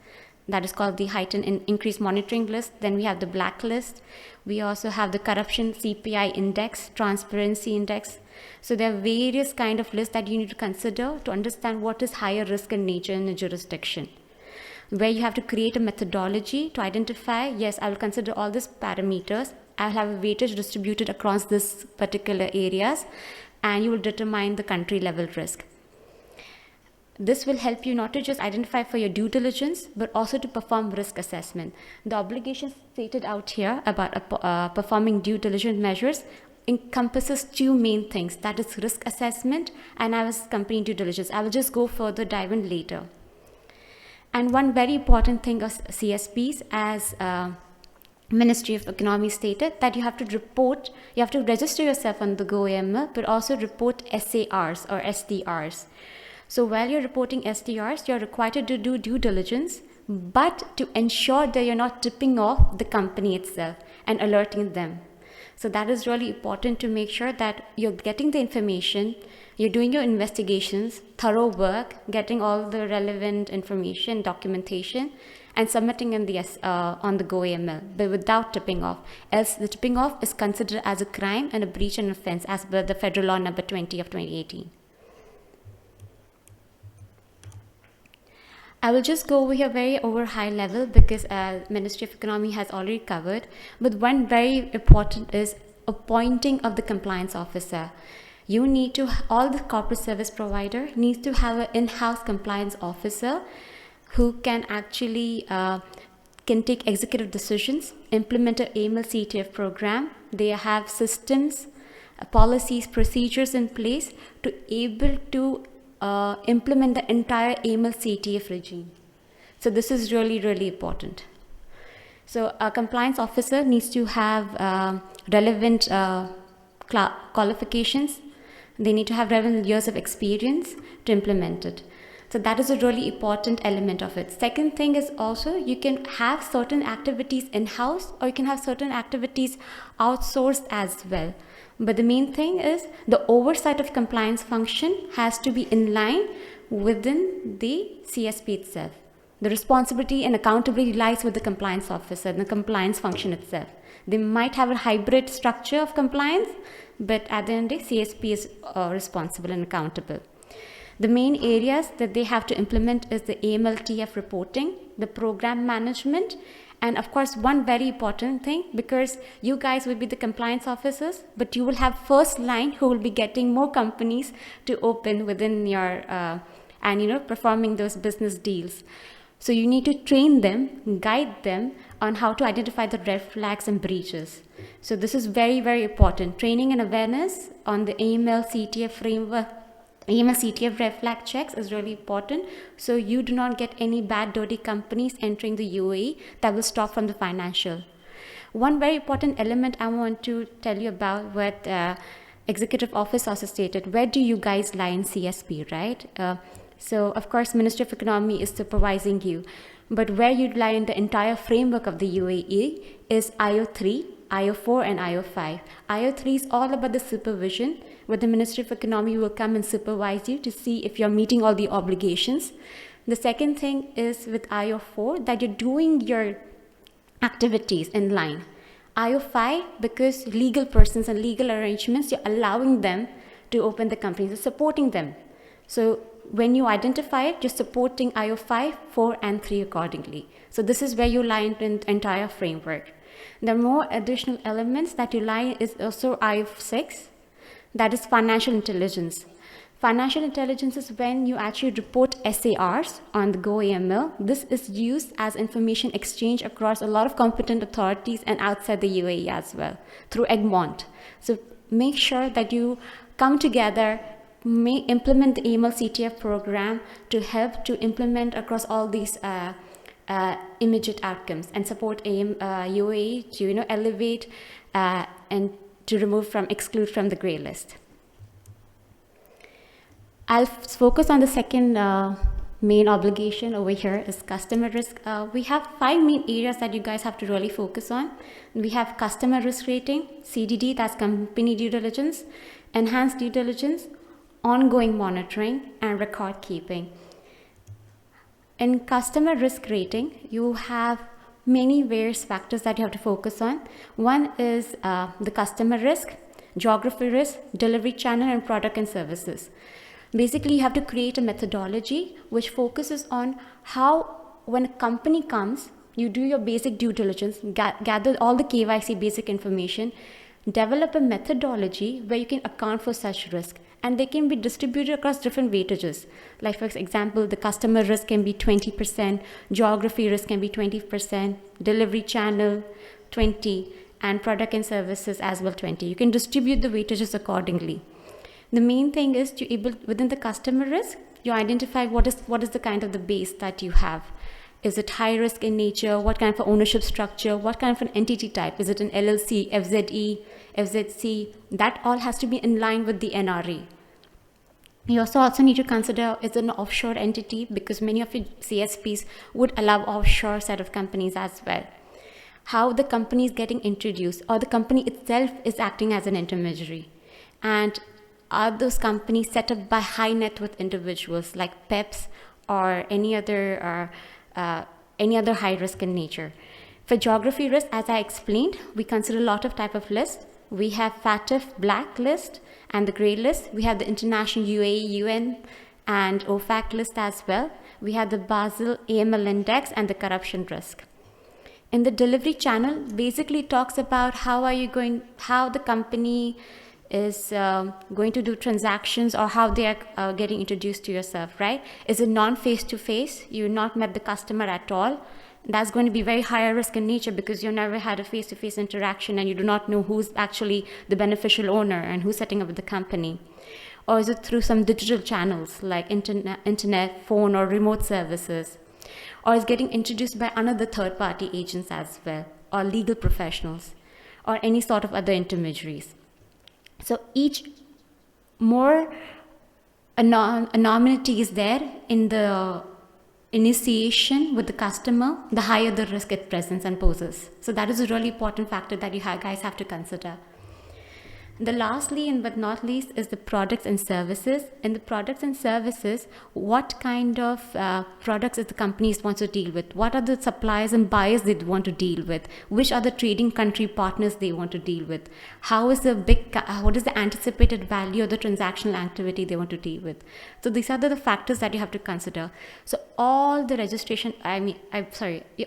that is called the heightened and increased monitoring list. Then we have the blacklist. We also have the corruption CPI index, transparency index. So there are various kind of lists that you need to consider to understand what is higher risk in nature in a jurisdiction, where you have to create a methodology to identify, yes, I will consider all these parameters. I'll have a weightage distributed across this particular areas, and you will determine the country level risk. This will help you not to just identify for your due diligence, but also to perform risk assessment. The obligations stated out here about performing due diligence measures encompasses two main things, that is risk assessment and company due diligence. I will just go further dive in later. And one very important thing of CSPs, as Ministry of Economy stated that you have to register yourself on the GoAML, but also report SARs or SDRs. So while you're reporting SDRs, you're required to do due diligence, but to ensure that you're not tipping off the company itself and alerting them. So that is really important, to make sure that you're getting the information, you're doing your investigations, thorough work, getting all the relevant information, documentation, and submitting in the on the GoAML, but without tipping off. Else the tipping off is considered as a crime and a breach and offense as per the Federal Law number 20 of 2018. I will just go over here very over high level, because Ministry of Economy has already covered. But one very important is appointing of the compliance officer. You need to, all the corporate service provider needs to have an in-house compliance officer who can actually can take executive decisions, implement an AML CTF program. They have systems, policies, procedures in place to able to implement the entire AML CTF regime. So this is really, really important. So a compliance officer needs to have relevant qualifications. They need to have relevant years of experience to implement it. So that is a really important element of it. Second thing is also, you can have certain activities in-house, or you can have certain activities outsourced as well. But the main thing is the oversight of compliance function has to be in line within the CSP itself. The responsibility and accountability lies with the compliance officer and the compliance function itself. They might have a hybrid structure of compliance, but at the end of the day, CSP is responsible and accountable. The main areas that they have to implement is the AML-TF reporting, the program management, and of course, one very important thing, because you guys will be the compliance officers, but you will have first line who will be getting more companies to open within your, and performing those business deals. So you need to train them, guide them on how to identify the red flags and breaches. So this is very, very important. Training and awareness on the AML CTF framework, AML CTF red flag checks is really important, so you do not get any bad, dirty companies entering the UAE that will stop from the financial. One very important element I want to tell you about what Executive Office also stated, where do you guys lie in CSP, right? So of course, Ministry of Economy is supervising you, but where you lie in the entire framework of the UAE is IO3, IO4 and IO5. IO3 is all about the supervision, where the Ministry of Economy will come and supervise you to see if you're meeting all the obligations. The second thing is with IO4, that you're doing your activities in line. IO5, because legal persons and legal arrangements, you're allowing them to open the companies, you're supporting them. So when you identify it, you're supporting IO5, 4 and 3 accordingly. So this is where you lie in the entire framework. The more additional elements that you lie is also IO6, that is financial intelligence. Financial intelligence is when you actually report SARs on the GoAML. This is used as information exchange across a lot of competent authorities and outside the UAE as well, through Egmont. So make sure that you come together, implement the AML CTF program to help to implement across all these immediate outcomes and support UAE to elevate and to exclude from the grey list. I'll focus on the second main obligation over here is customer risk. We have 5 main areas that you guys have to really focus on. We have customer risk rating, CDD, that's company due diligence, enhanced due diligence, ongoing monitoring, and record keeping. In customer risk rating, you have many various factors that you have to focus on. One is the customer risk, geography risk, delivery channel, and product and services. Basically, you have to create a methodology which focuses on how, when a company comes, you do your basic due diligence, gather all the KYC basic information, develop a methodology where you can account for such risk. And they can be distributed across different weightages. Like for example, the customer risk can be 20%, geography risk can be 20%, delivery channel 20%, and product and services as well 20%. You can distribute the weightages accordingly. The main thing is to within the customer risk, you identify what is the kind of the base that you have. Is it high risk in nature? What kind of ownership structure? What kind of an entity type? Is it an LLC, FZE, FZC? That all has to be in line with the NRA. You also need to consider, is it an offshore entity? Because many of your CSPs would allow offshore set of companies as well. How the company is getting introduced, or the company itself is acting as an intermediary. And are those companies set up by high net worth individuals like PEPs or any other high risk in nature? For geography risk, as I explained, we consider a lot of type of lists. We have FATF black list and the gray list. We have the international UAE, UN and OFAC list as well. We have the Basel AML index and the corruption risk. In the delivery channel, basically talks about how the company is going to do transactions, or how they are getting introduced to yourself, right? Is it non-face-to-face? You've not met the customer at all. That's going to be very higher risk in nature, because you've never had a face-to-face interaction and you do not know who's actually the beneficial owner and who's setting up the company. Or is it through some digital channels like internet, phone, or remote services? Or is getting introduced by another third-party agents as well, or legal professionals, or any sort of other intermediaries. So each more anonymity is there in the initiation with the customer, the higher the risk it presents and poses. So that is a really important factor that you guys have to consider. The lastly and but not least is the products and services. In the products and services, what kind of products is the companies want to deal with? What are the suppliers and buyers they want to deal with? Which are the trading country partners they want to deal with? What is the anticipated value of the transactional activity they want to deal with? So these are the factors that you have to consider. So all the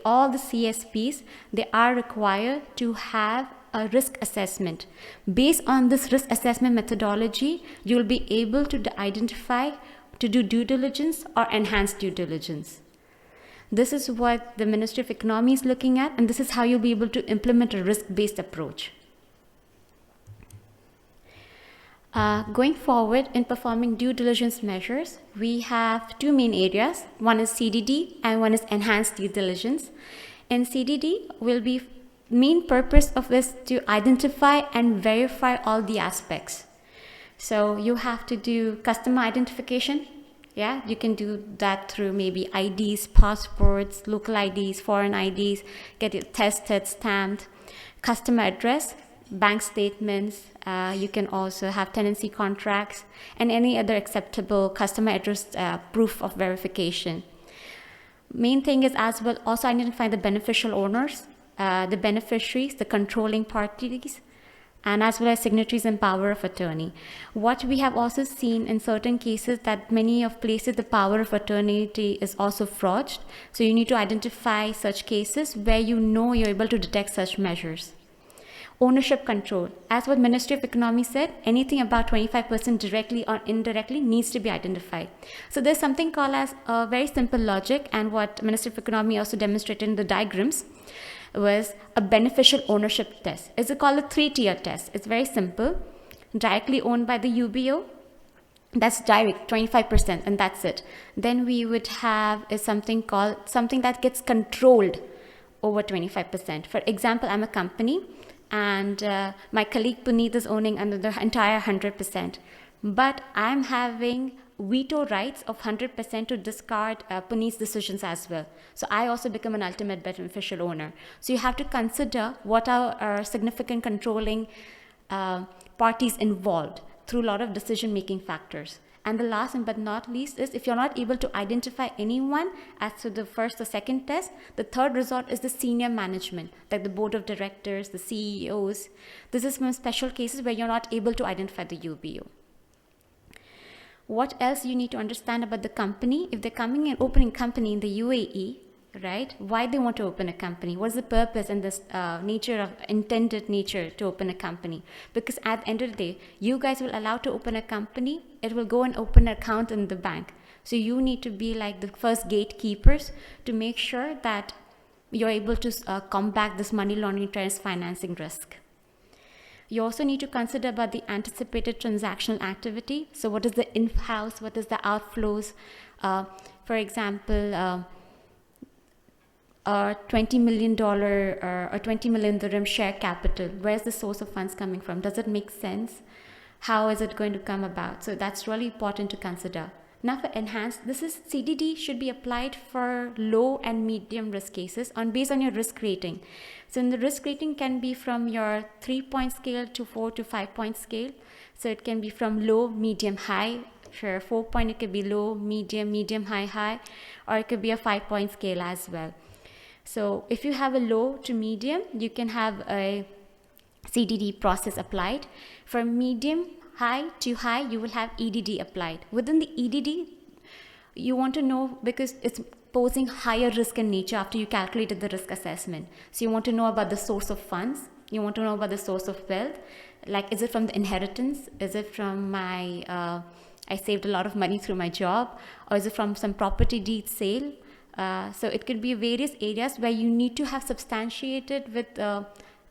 all the CSPs, they are required to have a risk assessment. Based on this risk assessment methodology, you will be able to identify, to do due diligence or enhance due diligence. This is what the Ministry of Economy is looking at, and this is how you'll be able to implement a risk-based approach. Going forward in performing due diligence measures, we have two main areas. One is CDD and one is enhanced due diligence. In CDD, main purpose of this to identify and verify all the aspects. So you have to do customer identification. Yeah, you can do that through maybe IDs, passports, local IDs, foreign IDs, get it tested, stamped. Customer address, bank statements. You can also have tenancy contracts and any other acceptable customer address proof of verification. Main thing is as well also identify the beneficial owners, the beneficiaries, the controlling parties, and as well as signatories and power of attorney. What we have also seen in certain cases that many of places the power of attorney is also fraudulent. So you need to identify such cases where you're able to detect such measures. Ownership control. As what Ministry of Economy said, anything about 25% directly or indirectly needs to be identified. So there's something called as a very simple logic, and what Ministry of Economy also demonstrated in the diagrams was a beneficial ownership test. It's called a 3-tier test. It's very simple. Directly owned by the UBO, that's direct, 25%, and that's it. Then we would have something that gets controlled over 25%. For example, I'm a company, and my colleague Puneet is owning the entire 100%. But I'm having veto rights of 100% to discard Puneet's decisions as well. So I also become an ultimate beneficial owner. So you have to consider what are significant controlling parties involved through a lot of decision-making factors. And the last but not least is if you're not able to identify anyone as to the first or second test, the third resort is the senior management, like the board of directors, the CEOs. This is some special cases where you're not able to identify the UBO. What else you need to understand about the company? If they're coming and opening company in the UAE, right? Why they want to open a company? What's the purpose and the intended nature to open a company? Because at the end of the day, you guys will allow to open a company. It will go and open an account in the bank. So you need to be like the first gatekeepers to make sure that you're able to combat this money laundering terrorist financing risk. You also need to consider about the anticipated transactional activity. So what is the in-house, what is the outflows? For example, a $20 million or a 20 million dirham share capital. Where's the source of funds coming from? Does it make sense? How is it going to come about? So that's really important to consider. Now for enhanced, CDD should be applied for low and medium risk cases based on your risk rating. So in the risk rating can be from your 3-point scale to 4 to 5-point scale. So it can be from low, medium, high. For 4-point, it could be low, medium, medium, high, high, or it could be a 5-point scale as well. So if you have a low to medium, you can have a CDD process applied. For medium, high to high, you will have EDD applied. Within the EDD, you want to know, because it's posing higher risk in nature after you calculated the risk assessment. So you want to know about the source of funds. You want to know about the source of wealth. Like, is it from the inheritance? Is it from my, I saved a lot of money through my job? Or is it from some property deed sale? So it could be various areas where you need to have substantiated with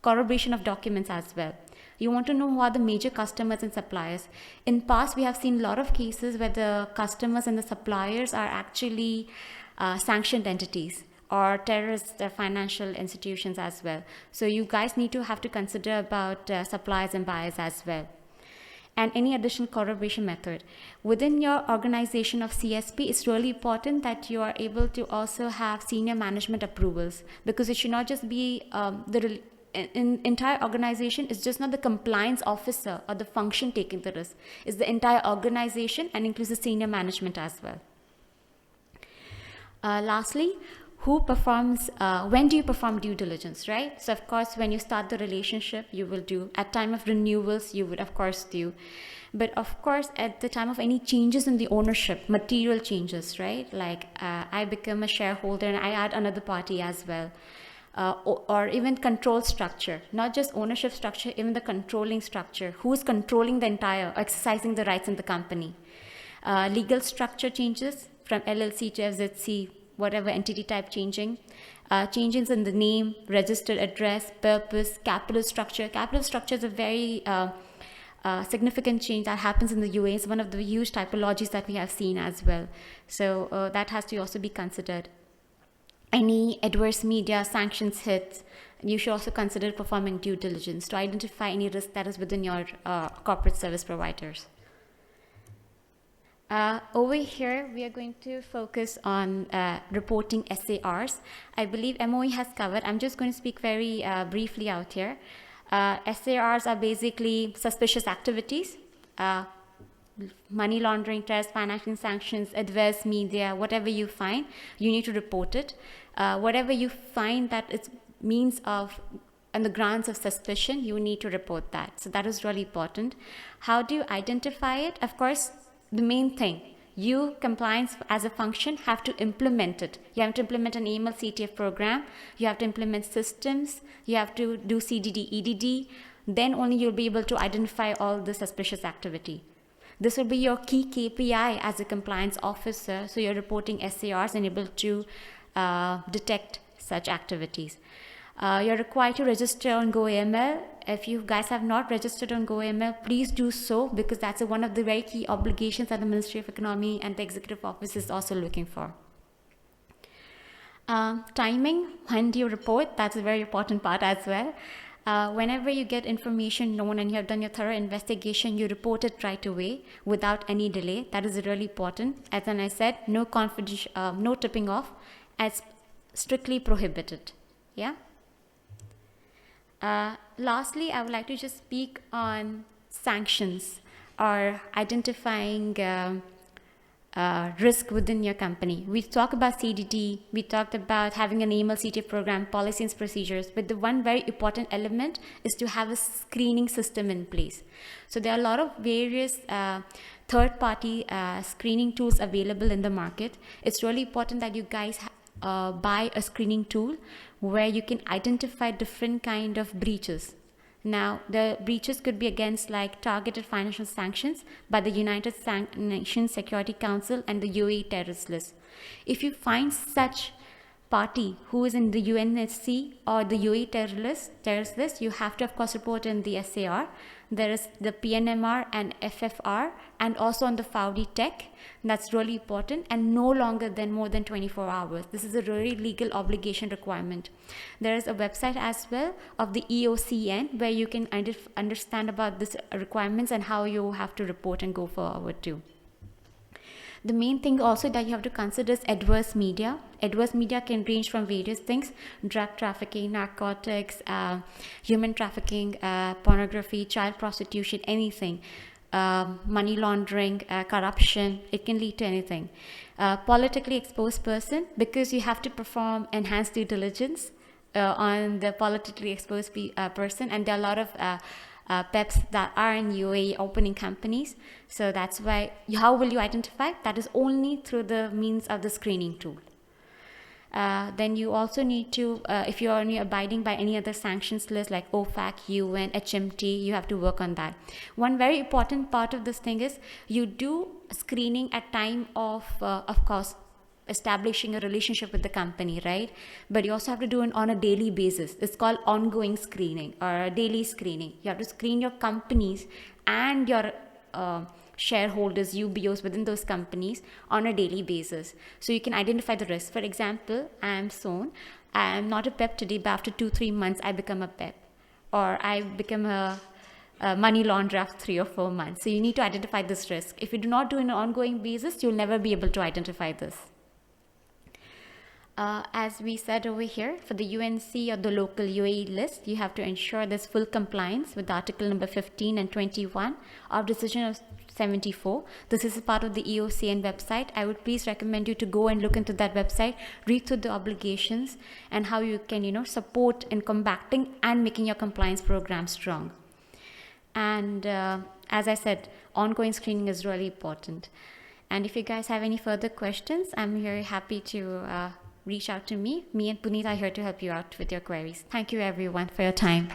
corroboration of documents as well. You want to know who are the major customers and suppliers. In past, we have seen a lot of cases where the customers and the suppliers are actually sanctioned entities or terrorist financial institutions as well. So you guys need to have to consider about suppliers and buyers as well. And any additional corroboration method. Within your organization of CSP, it's really important that you are able to also have senior management approvals, because it should not just be entire organization is just not the compliance officer or the function taking the risk. It's the entire organization and includes the senior management as well. Lastly, when do you perform due diligence, right? So of course, when you start the relationship, you will do. At time of renewals, you would of course do. But of course, at the time of any changes in the ownership, material changes, right? Like I become a shareholder and I add another party as well. Or even control structure, not just ownership structure, even the controlling structure. Who's controlling the entire, exercising the rights in the company? Legal structure changes from LLC to FZC, whatever entity type changing. Changes in the name, registered address, purpose, capital structure. Capital structure is a very significant change that happens in the UAE. It's one of the huge typologies that we have seen as well. So that has to also be considered. Any adverse media sanctions hits, you should also consider performing due diligence to identify any risk that is within your corporate service providers. Over here, we are going to focus on reporting SARs. I believe MOE has covered. I'm just going to speak very briefly out here. SARs are basically suspicious activities, money laundering, terrorist financing sanctions, adverse media, whatever you find, you need to report it. Whatever you find that it's means of on the grounds of suspicion, you need to report that. So that is really important. How do you identify it? Of course, the main thing, you, compliance as a function, have to implement it. You have to implement an AML CTF program. You have to implement systems. You have to do CDD, EDD. Then only you'll be able to identify all the suspicious activity. This will be your key KPI as a compliance officer. So you're reporting SARs and able to detect such activities. You're required to register on GoAML. If you guys have not registered on GoAML, please do so, because that's one of the very key obligations that the Ministry of Economy and the Executive Office is also looking for. Timing, when do you report? That's a very important part as well. Whenever you get information known and you have done your thorough investigation, you report it right away without any delay. That is really important. As I said, no confidential, no tipping off, as strictly prohibited. Yeah. Lastly, I would like to just speak on sanctions or identifying risk within your company. We talked about CDD, we talked about having an AML CTF program, policies and procedures, but the one very important element is to have a screening system in place. So there are a lot of various third-party screening tools available in the market. It's really important that you guys buy a screening tool where you can identify different kind of breaches. Now, the breaches could be against like targeted financial sanctions by the United Nations Security Council and the UAE terrorist list. If you find such party who is in the UNSC or the UAE terrorist list, you have to of course report in the SAR. There is the PNMR and FFR, and also on the Saudi tech. That's really important, and no longer than more than 24 hours. This is a really legal obligation requirement. There is a website as well of the EOCN where you can understand about these requirements and how you have to report and go forward to. The main thing also that you have to consider is adverse media. Adverse media can range from various things: drug trafficking, narcotics, human trafficking, pornography, child prostitution, anything. Money laundering, corruption, it can lead to anything. Politically exposed person, because you have to perform enhanced due diligence on the politically exposed person, and there are a lot of PEPs that are in UAE opening companies. So that's why, how will you identify? That is only through the means of the screening tool. Then you also need to, if you are only abiding by any other sanctions list like OFAC, UN, HMT, you have to work on that. One very important part of this thing is you do screening at time of course, establishing a relationship with the company, right? But you also have to do it on a daily basis. It's called ongoing screening or a daily screening. You have to screen your companies and your shareholders, UBOs within those companies on a daily basis. So you can identify the risk. For example, I am Son. I am not a PEP today, but after 2-3 months, I become a PEP. Or I become a money launderer after 3 or 4 months. So you need to identify this risk. If you do not do it on an ongoing basis, you'll never be able to identify this. As we said over here, for the UNC or the local UAE list, you have to ensure there's full compliance with Article number 15 and 21 of Decision of 74. This is a part of the EOCN website. I would please recommend you to go and look into that website, read through the obligations and how you can, support in combating and making your compliance program strong. And as I said, ongoing screening is really important. And if you guys have any further questions, I'm very happy to reach out to me. Me and Puneet are here to help you out with your queries. Thank you everyone for your time.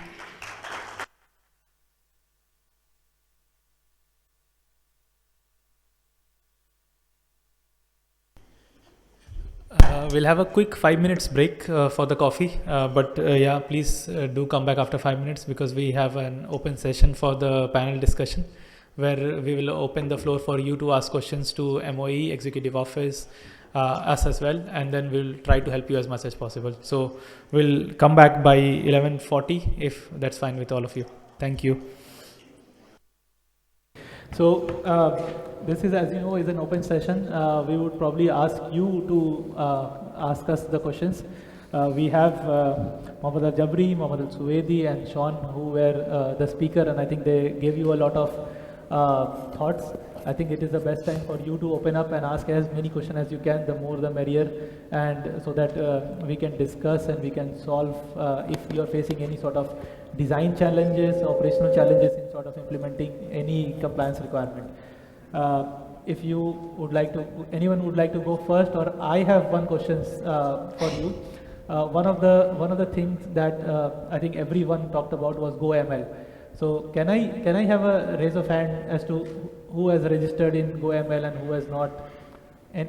We'll have a quick 5 minutes break for the coffee, but yeah, please do come back after 5 minutes because we have an open session for the panel discussion where we will open the floor for you to ask questions to MOE, Executive Office, us as well, and then we'll try to help you as much as possible. So we'll come back by 11:40 if that's fine with all of you. Thank you. So this is, as you know, is an open session. We would probably ask you to ask us the questions. We have Mohammad Al-Jabri, Mohammad Al-Suwaidi and Sean who were the speaker, and I think they gave you a lot of thoughts. I think it is the best time for you to open up and ask as many questions as you can, the more the merrier, and so that we can discuss and we can solve if you are facing any sort of design challenges, operational challenges in sort of implementing any compliance requirement. If you would like to, anyone would like to go first, or I have one question for you. One of the things that I think everyone talked about was GoML. So can I have a raise of hand as to who has registered in GoML and who has not? And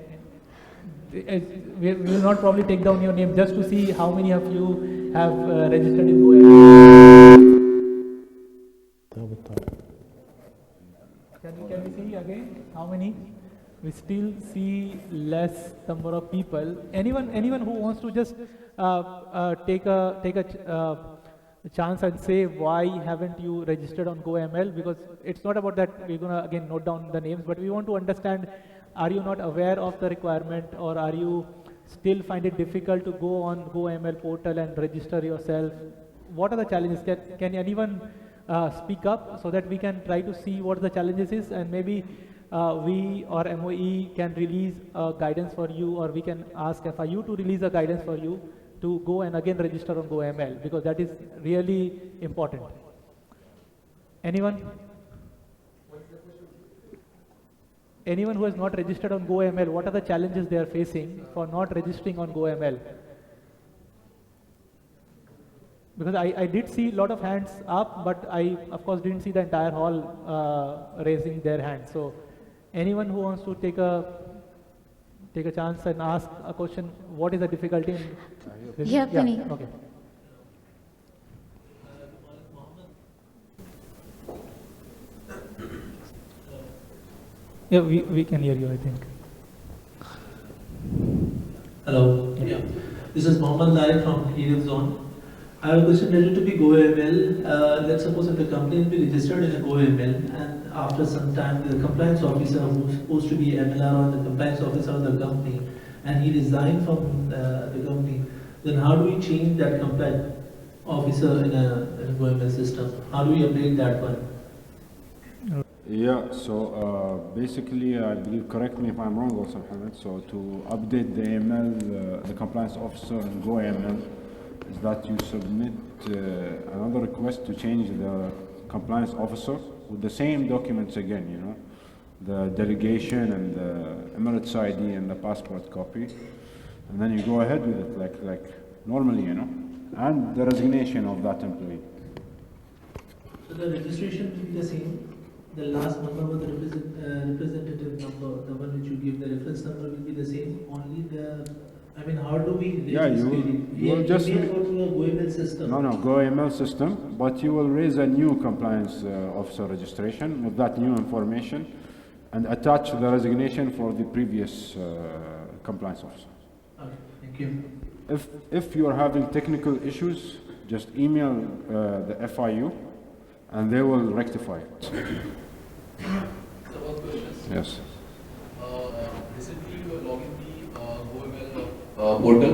we will not probably take down your name, just to see how many of you have registered in GoML. Can we see again how many? We still see less number of people. Anyone who wants to just take a chance and say why haven't you registered on GoML? Because it's not about that we're gonna again note down the names, but we want to understand, are you not aware of the requirement, or are you still find it difficult to go on GoML portal and register yourself? What are the challenges? Can anyone speak up so that we can try to see what the challenges is, and maybe we or MOE can release a guidance for you, or we can ask FIU to release a guidance for you to go and again register on GoML, because that is really important. Anyone? Anyone who has not registered on GoML, what are the challenges they are facing for not registering on GoML? Because I did see a lot of hands up, but I of course didn't see the entire hall raising their hands. So anyone who wants to take a take a chance and ask a question. What is the difficulty in? Yeah, Puneet. Okay. Yeah, we can hear you, I think. Hello. Yeah. This is Mohammed Laik from Creative Zone. I have a question related to the GoML. Let's suppose if the company will be registered in a GoML, and after some time the compliance officer who's supposed to be MLR or the compliance officer of the company, and he resigned from the company, then how do we change that compliance officer in a GoML system? How do we update that one? Yeah, so basically, I believe, correct me if I'm wrong also, Mohammed, so to update the AML, the compliance officer in GoAML, is that you submit another request to change the compliance officer with the same documents again, you know, the delegation and the Emirates ID and the passport copy, and then you go ahead with it like normally, you know, and the resignation of that employee. So the registration will be the same. The last number was the representative number, the one which you give, the reference number will be the same. Only the, I mean, how do we register it? You will just go through a GoML system. No, GoAML system, but you will raise a new compliance officer registration with that new information and attach the resignation for the previous compliance officer. Okay, thank you. If you are having technical issues, just email the FIU and they will rectify it. So one question. Yes. Recently we were logging the GoML portal,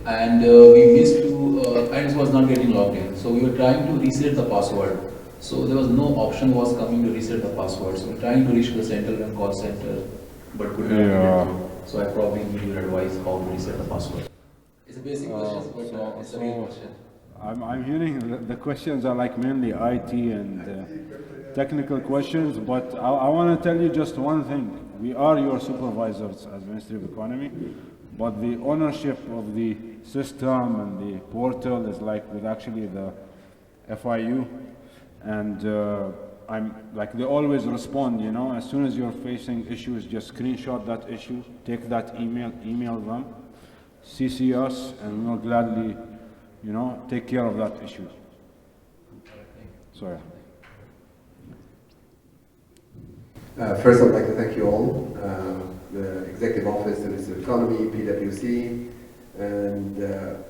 and we missed to, and it was not getting logged in. So we were trying to reset the password. So there was no option was coming to reset the password. So we're trying to reach the central and call center, but could not get it through. So I probably need your advice how to reset the password. It's a basic question, but it's a real question. I'm hearing the questions are like mainly IT and technical questions, but I want to tell you just one thing. We are your supervisors as Ministry of Economy, but the ownership of the system and the portal is like with actually the FIU, and I'm like they always respond, you know, as soon as you're facing issues, just screenshot that issue, take that email them, CC us, and we will gladly, you know, take care of that issue. So yeah. First, I'd like to thank you all, the Executive Office, the Ministry of Economy, PwC, and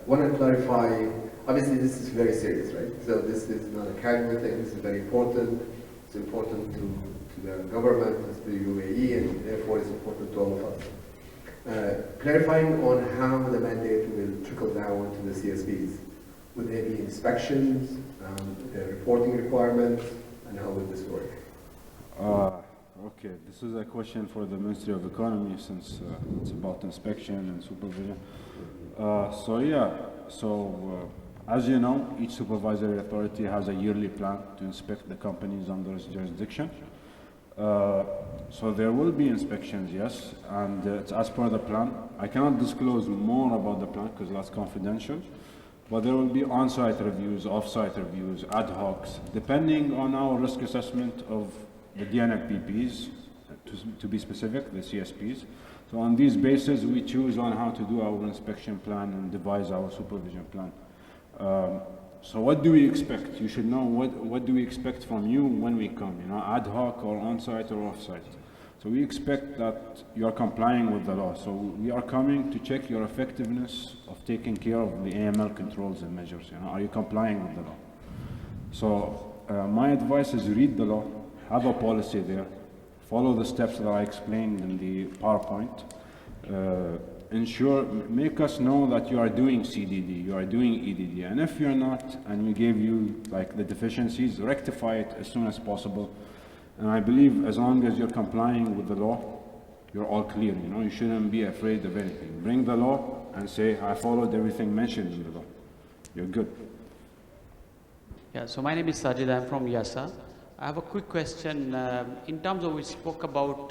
want to clarify, obviously this is very serious, right? So this is not a casual thing, this is very important. It's important to the government, to the UAE, and therefore it's important to all of us. Clarifying on how the mandate will trickle down to the CSPs. Would there be inspections, reporting requirements, and how would this work? Okay, this is a question for the Ministry of Economy since it's about inspection and supervision. As you know, each supervisory authority has a yearly plan to inspect the companies under its jurisdiction. So there will be inspections, yes, and it's as per the plan. I cannot disclose more about the plan because that's confidential, but there will be on-site reviews, off-site reviews, ad hocs, depending on our risk assessment of the DNFPPs, to be specific, the CSPs. So on these bases, we choose on how to do our inspection plan and devise our supervision plan. So what do we expect? You should know what do we expect from you when we come, you know, ad hoc or on-site or off-site. So we expect that you are complying with the law. So we are coming to check your effectiveness of taking care of the AML controls and measures. You know, are you complying with the law? So my advice is read the law, have a policy there, follow the steps that I explained in the PowerPoint. Make us know that you are doing CDD, you are doing EDD, and if you're not, and we gave you like the deficiencies, rectify it as soon as possible. And I believe as long as you're complying with the law, you're all clear, you know, you shouldn't be afraid of anything. Bring the law and say, I followed everything mentioned in the law. You're good. Yeah, so my name is Sajid, I'm from YASA. I have a quick question. In terms of, we spoke about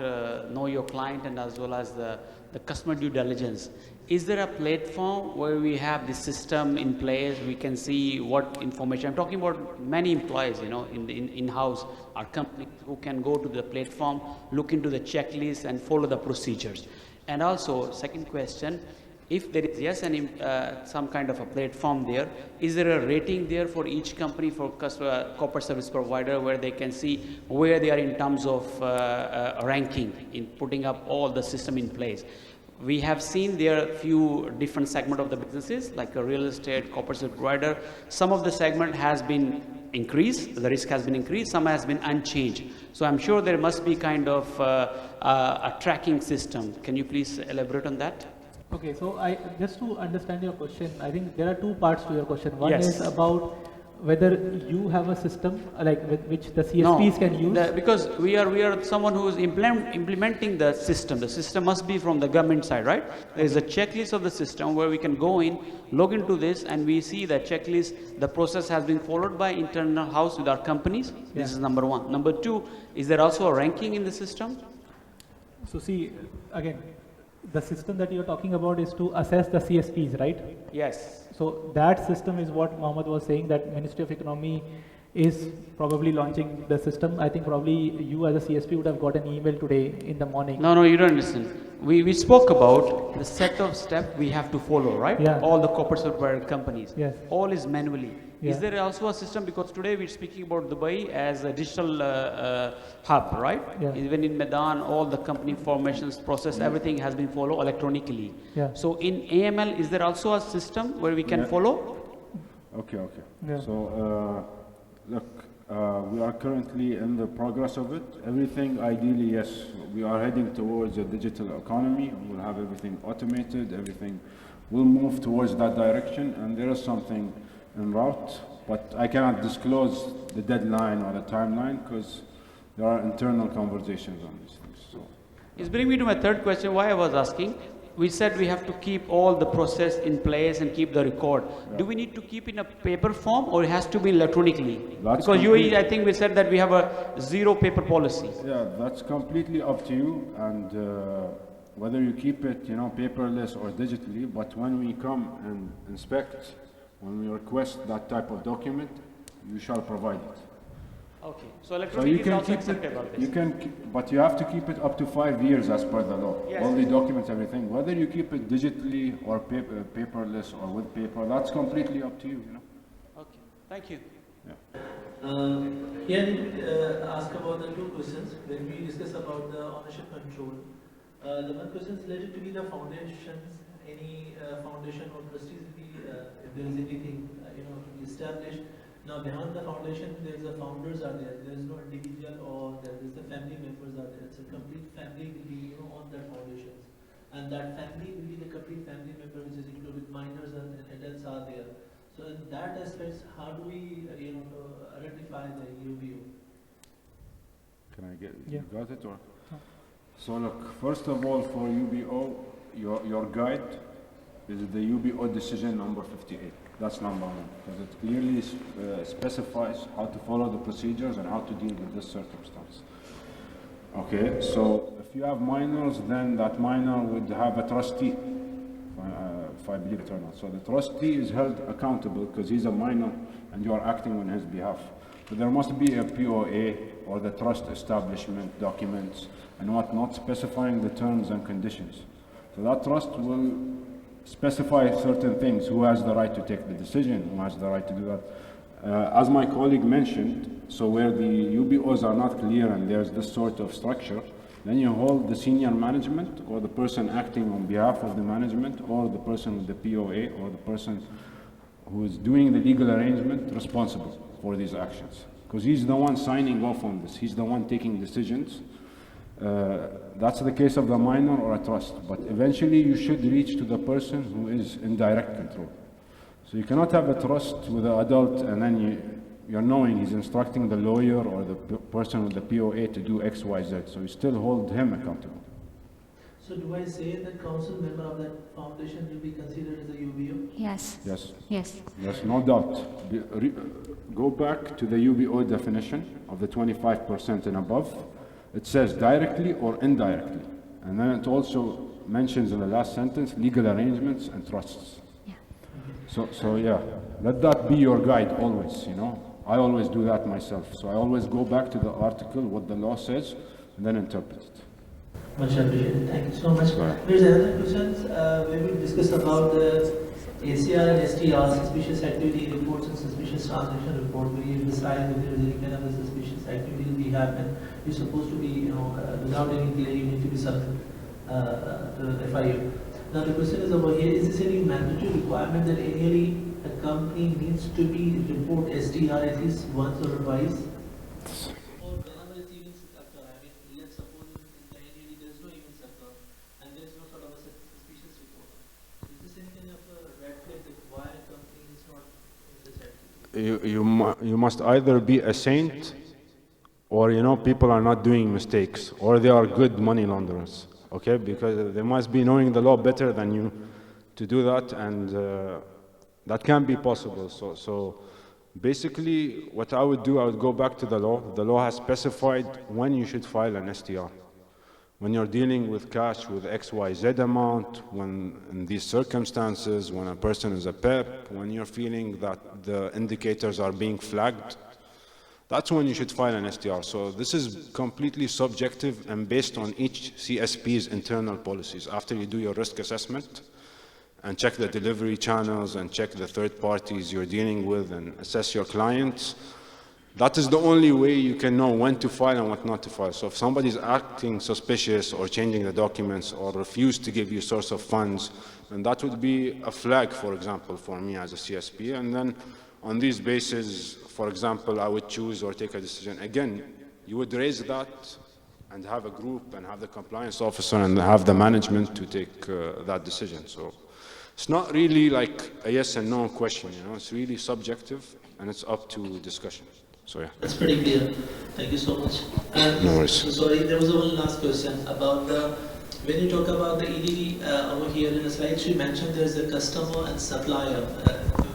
know your client and as well as the customer due diligence. Is there a platform where we have the system in place, we can see what information, I'm talking about many employees, you know, in-house, our companies who can go to the platform, look into the checklist and follow the procedures. And also, second question, if there is some kind of a platform there, is there a rating there for each company, for corporate service provider, where they can see where they are in terms of ranking in putting up all the system in place? We have seen there are few different segment of the businesses, like a real estate, corporate service provider. Some of the segment has been increased, the risk has been increased, some has been unchanged. So I'm sure there must be kind of a tracking system. Can you please elaborate on that? Okay, so just to understand your question, I think there are two parts to your question. One Yes. is about whether you have a system like which the CSPs can use. Because we are someone who is implementing the system. The system must be from the government side, right? There is a checklist of the system where we can go in, log into this, and we see the checklist, the process has been followed by internal house with our companies. This is number one. Number two, is there also a ranking in the system? So see, again, the system that you're talking about is to assess the CSPs, right? Yes. So that system is what Mohammed was saying, that Ministry of Economy is probably launching the system. I think probably you as a CSP would have got an email today in the morning. No, you don't understand. We spoke about the set of steps we have to follow, right? Yeah. All the corporate software companies. Yes. All is manually. Yeah. Is there also a system, because today we're speaking about Dubai as a digital hub, right? Yeah. Even in Meydan, all the company formations process, everything has been followed electronically. Yeah. So in AML, is there also a system where we can follow? Okay. Yeah. So, look, we are currently in the progress of it. Everything, ideally, yes, we are heading towards a digital economy. We'll have everything automated, everything will move towards that direction, and there is something en route, but I cannot disclose the deadline or the timeline because there are internal conversations on these things. So, It's bringing me to my third question, why I was asking. We said we have to keep all the process in place and keep the record. Yeah. Do we need to keep in a paper form, or it has to be electronically? That's Because UAE, I think we said that we have a zero paper policy. yeah, that's completely up to you, and whether you keep it, paperless or digitally. But when we come and inspect, when we request that type of document, you shall provide it. Okay, so So electronic you is can also keep acceptable. it, but you have to keep it up to 5 years as per the law. Yes. All the documents, everything. Whether you keep it digitally or paperless or with paper, that's completely up to you. Okay, thank you. Here ask about the two questions when we discuss about the ownership control. The one question is related to be the foundations, any foundation or trustees, if there is anything established. Now behind the foundation, there is the founders are there. There is no individual or there is the family members are there. It's a complete family will be on that foundations, and that family will be the complete family member, which is included minors and adults are there. So in that aspect, how do we identify the UBO? Can I get Yeah. you got it or? So look, first of all, for UBO, your guide is the UBO decision number 58. That's number one, because it clearly specifies how to follow the procedures and how to deal with this circumstance. Okay, so if you have minors, then that minor would have a trustee, if I believe it or not. So the trustee is held accountable because he's a minor and you are acting on his behalf. So there must be a POA or the trust establishment documents and whatnot specifying the terms and conditions. So that trust will specify certain things, who has the right to take the decision, who has the right to do that. As my colleague mentioned, so where the UBOs are not clear and there's this sort of structure, then you hold the senior management or the person acting on behalf of the management or the person with the POA or the person who is doing the legal arrangement responsible for these actions. Because he's the one signing off on this, he's the one taking decisions. That's the case of the minor or a trust, but eventually you should reach to the person who is in direct control. So you cannot have a trust with the adult and then you're knowing he's instructing the lawyer or the person with the POA to do X, Y, Z. So you still hold him accountable. So do I say that council member of that foundation will be considered as a UBO? Yes. Yes. Yes. Yes, no doubt. Go back to the UBO definition of the 25% and above. It says directly or indirectly. And then it also mentions in the last sentence legal arrangements and trusts. Yeah. So yeah, let that be your guide always, I always do that myself. So I always go back to the article, what the law says, and then interpret it. Much appreciated. Thank you so much. Right. There's another question where we discuss about the ACR and STR, suspicious activity reports and suspicious transaction report, where you decide if there is any kind of a suspicious activity will be happen. You're supposed to be, without any delay, you need to be submitted to the FIU. Now the question is over here: is this any mandatory requirement that annually a company needs to be report STR at least once or twice? Or whenever it's events occur, I mean, let's suppose in the annually there is no events occur and there is no sort of a suspicious report. Is this any kind of a red flag that why a company is not in this activity? You must either be a saint, or people are not doing mistakes, or they are good money launderers. Okay, because they must be knowing the law better than you to do that, and that can be possible. So basically, what I would do, I would go back to the law. The law has specified when you should file an STR. When you're dealing with cash with XYZ amount, when in these circumstances, when a person is a PEP, when you're feeling that the indicators are being flagged, that's when you should file an STR. So this is completely subjective and based on each CSP's internal policies. After you do your risk assessment and check the delivery channels and check the third parties you're dealing with and assess your clients, that is the only way you can know when to file and what not to file. So if somebody's acting suspicious or changing the documents or refuse to give you source of funds, then that would be a flag, for example, for me as a CSP. And then on these bases, for example, I would choose or take a decision. Again, you would raise that and have a group and have the compliance officer and have the management to take that decision. So it's not really like a yes and no question, it's really subjective and it's up to discussion. So yeah. That's pretty clear. Thank you so much. No worries. So sorry, there was one last question about when you talk about the EDD over here in the slides, you mentioned there's a customer and supplier.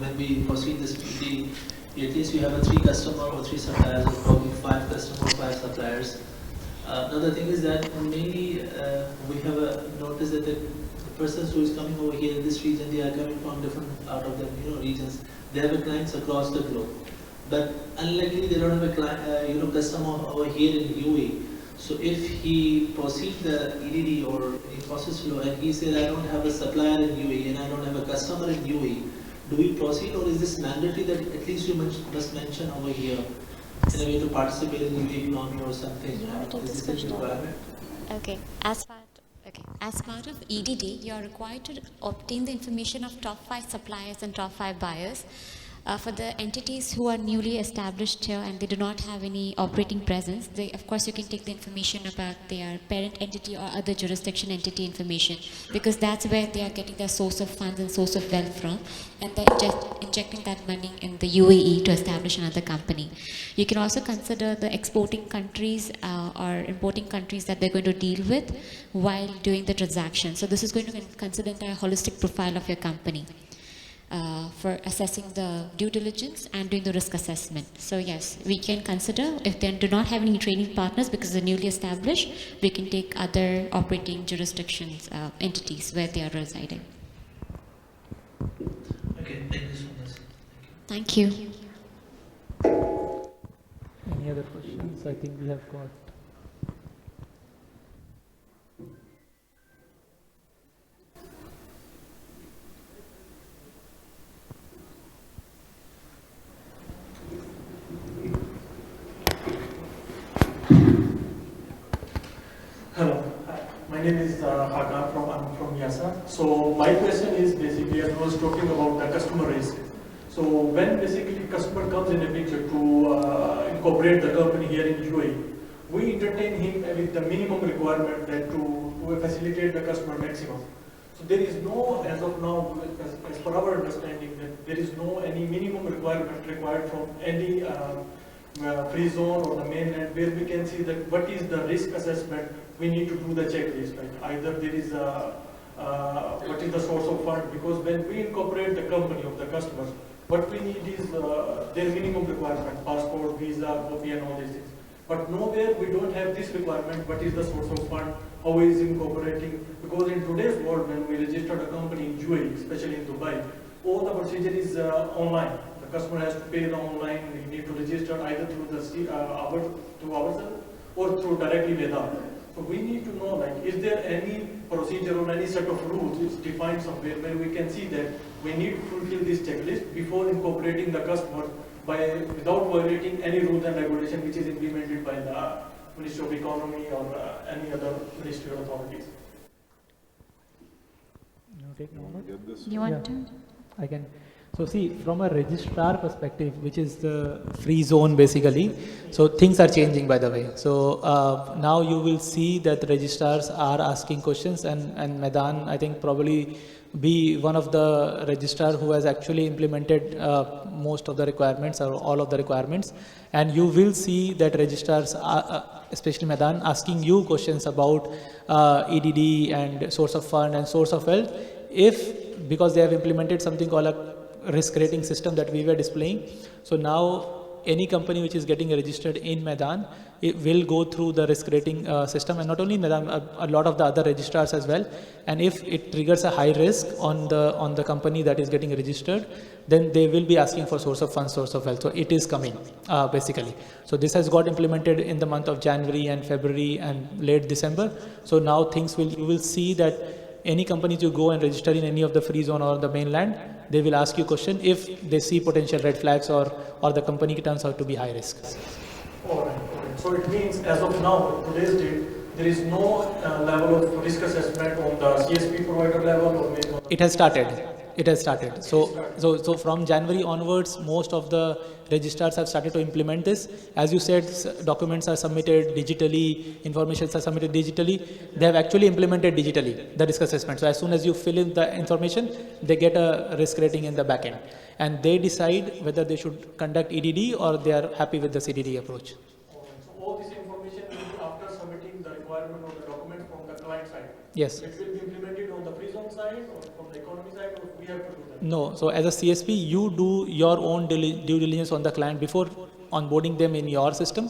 When we proceed this EDD, at least you have a 3 customer or 3 suppliers, or probably 5 customers, 5 suppliers. Now the thing is that mainly we have noticed that the persons who is coming over here in this region, they are coming from different out of the regions. They have clients across the globe, but unlikely they don't have a client, customer over here in UAE. So if he proceeds the EDD or in process flow and he said I don't have a supplier in UAE and I don't have a customer in UAE, do we proceed, or is this mandatory that at least you must mention over here in a way to participate in the UAE economy or something? Is this a requirement? Okay. As part of EDD, you are required to obtain the information of top 5 suppliers and top 5 buyers. For the entities who are newly established here and they do not have any operating presence, of course you can take the information about their parent entity or other jurisdiction entity information, because that's where they are getting their source of funds and source of wealth from, and they're injecting that money in the UAE to establish another company. You can also consider the exporting countries or importing countries that they're going to deal with while doing the transaction. So this is going to consider the holistic profile of your company. For assessing the due diligence and doing the risk assessment. So yes, we can consider, if they do not have any trading partners because they're newly established, we can take other operating jurisdictions, entities where they are residing. Okay, thank you so much. Thank you. Any other questions? I think we have got. Hello, my name is Hakan I'm from YASA. So my question is basically, I was talking about the customer risk. So when basically customer comes in a picture to incorporate the company here in UAE, we entertain him with the minimum requirement that to facilitate the customer maximum. So there is no, as of now, as per our understanding, that there is no any minimum requirement required from any free zone or the mainland, where we can see that what is the risk assessment. We need to do the checklist, like either there is what is the source of fund, because when we incorporate the company of the customers, what we need is their minimum requirement, passport, visa, copy and all these things. But nowhere we don't have this requirement, what is the source of fund, how is incorporating, because in today's world when we register a company in UAE, especially in Dubai, all the procedure is online. The customer has to pay the online, we need to register either through the through ourselves or through directly Meydan. So we need to know, like, is there any procedure or any set of rules which defined somewhere where we can see that we need to fulfill this checklist before incorporating the customer without violating any rules and regulation which is implemented by the Ministry of Economy or any other ministerial authorities. You want to? I can. So see, from a registrar perspective, which is the free zone basically, so things are changing, by the way. So now you will see that the registrars are asking questions, and Meydan, I think, probably be one of the registrars who has actually implemented most of the requirements or all of the requirements. And you will see that registrars, especially Meydan, asking you questions about EDD and source of fund and source of wealth, because they have implemented something called a risk rating system that we were displaying. So now any company which is getting registered in Meydan, it will go through the risk rating system, and not only Meydan, a lot of the other registrars as well. And if it triggers a high risk on the company that is getting registered, then they will be asking for source of funds, source of wealth. So it is coming basically. So this has got implemented in the month of January and February and late December. So now you will see that any companies you go and register in any of the free zone or the mainland, they will ask you question if they see potential red flags or the company turns out to be high risk. All right. So it means as of now, today's date, there is no level of risk assessment on the CSP provider level or maybe on the It has started. It has started. So from January onwards, most of the registrars have started to implement this. As you said, documents are submitted digitally, information are submitted digitally. They have actually implemented digitally the risk assessment. So as soon as you fill in the information, they get a risk rating in the back end. And they decide whether they should conduct EDD or they are happy with the CDD approach. So all this information will be after submitting the requirement of the document from the client side. Yes. It will be implemented on the free zone side or from the economy side, or we have to do that? No. So as a CSP, you do your own due diligence on the client before onboarding them in your system.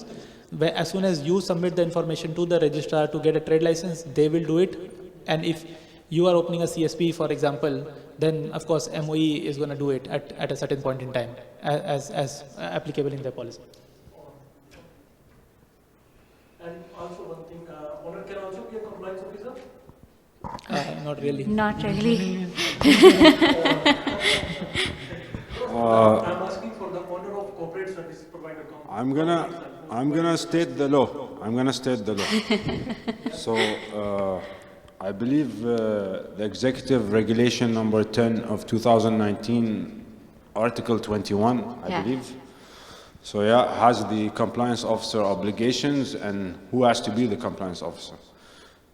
Where as soon as you submit the information to the registrar to get a trade license, they will do it. And if you are opening a CSP, for example, then of course MOE is going to do it at a certain point in time as applicable in their policy. And also one thing, owner can also be a compliance officer? Not really. Not really. I'm asking for the owner of corporate service provider company. I'm gonna state the law. So I believe the executive regulation number 10 of 2019, Article 21, I believe. So has the compliance officer obligations and who has to be the compliance officer.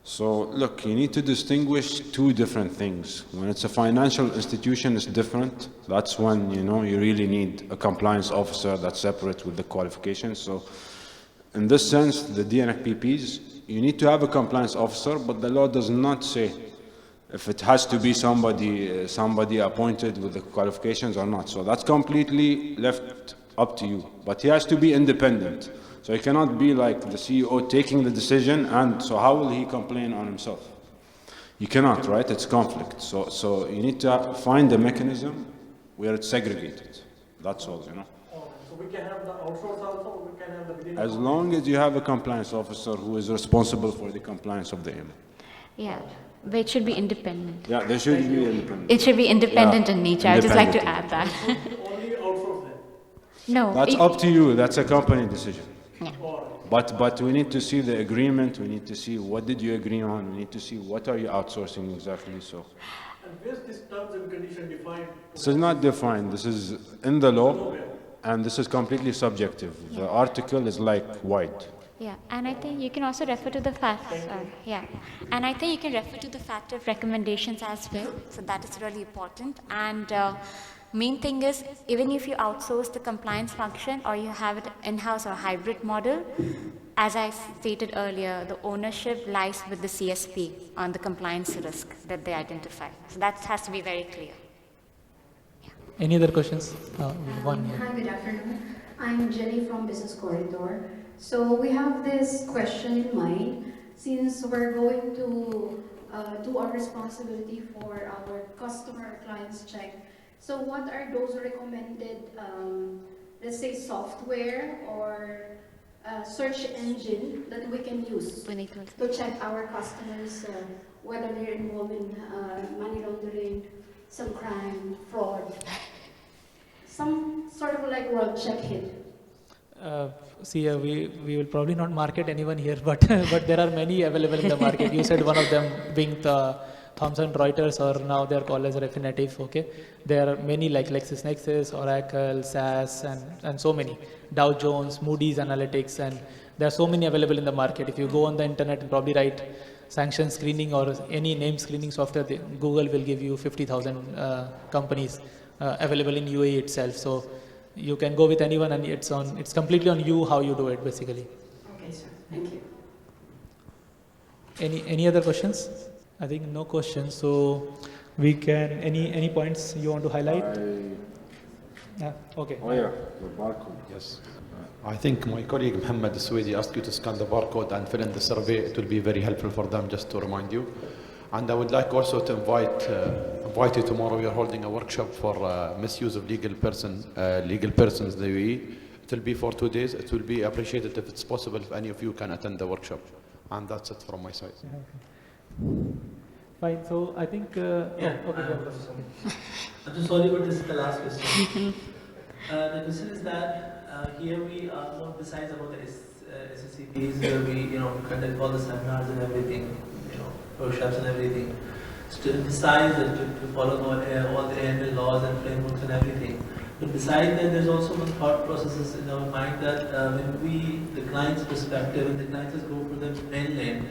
So look, you need to distinguish two different things. When it's a financial institution, it's different. That's when, you really need a compliance officer that's separate with the qualifications. So in this sense, the DNFPPs, you need to have a compliance officer, but the law does not say if it has to be somebody appointed with the qualifications or not. So that's completely left up to you. But he has to be independent. So he cannot be like the CEO taking the decision, and so how will he complain on himself? You cannot, right? It's conflict. So you need to find a mechanism where it's segregated. That's all, So we can have the outsource also, or we can have the within. As long as you have a compliance officer who is responsible for the compliance of the AML. Yeah, but it should be independent. Yeah, they should be independent. It should be independent in nature. I'd just like to add that. Only outsource them. No. That's up to you. That's a company decision. Yeah. But we need to see the agreement. We need to see what did you agree on. We need to see what are you outsourcing exactly. So. And where's this terms and condition defined? This is not defined. This is in the law, and this is completely subjective. The article is like wide. Yeah, and I think you can also refer to the fact. And I think you can refer to the factor of recommendations as well. So that is really important. And main thing is, even if you outsource the compliance function or you have it in-house or hybrid model, as I stated earlier, the ownership lies with the CSP on the compliance risk that they identify. So that has to be very clear. Any other questions? One. Hi, good afternoon. I'm Jenny from Business Corridor. So we have this question in mind. Since we're going to do our responsibility for our customer clients check, so what are those recommended, let's say, software or search engine that we can use to check our customers, whether they're involved in money laundering, some crime, fraud, some sort of like world check hit. See, we will probably not market anyone here, but but there are many available in the market. You said one of them being the Thomson Reuters, or now they are called as Refinitiv. Okay, there are many like LexisNexis, Oracle, SAS, and so many. Dow Jones, Moody's Analytics, and there are so many available in the market. If you go on the internet and probably write sanction screening or any name screening software, Google will give you 50,000 companies available in UAE itself. So you can go with anyone, and it's completely on you how you do it, basically. Okay, sir. Thank you. Any other questions? I think no questions. So we can any points you want to highlight? Okay. Oh yeah, the barcode. Yes. I think my colleague Mohammed Swedi asked you to scan the barcode and fill in the survey. It will be very helpful for them, just to remind you. And I would like also to invite you tomorrow. We are holding a workshop for misuse of legal persons in the UAE. It will be for 2 days. It will be appreciated if it's possible if any of you can attend the workshop. And that's it from my side. Fine. So I think. I'm just sorry, but this is the last question. The question is that here we are, besides about the CSPs, we conduct all the seminars and everything, workshops and everything, to emphasize that to follow all the AML laws and frameworks and everything. But besides that, there's also one thought processes in our mind that when the client's perspective, when the clients go for the mainland,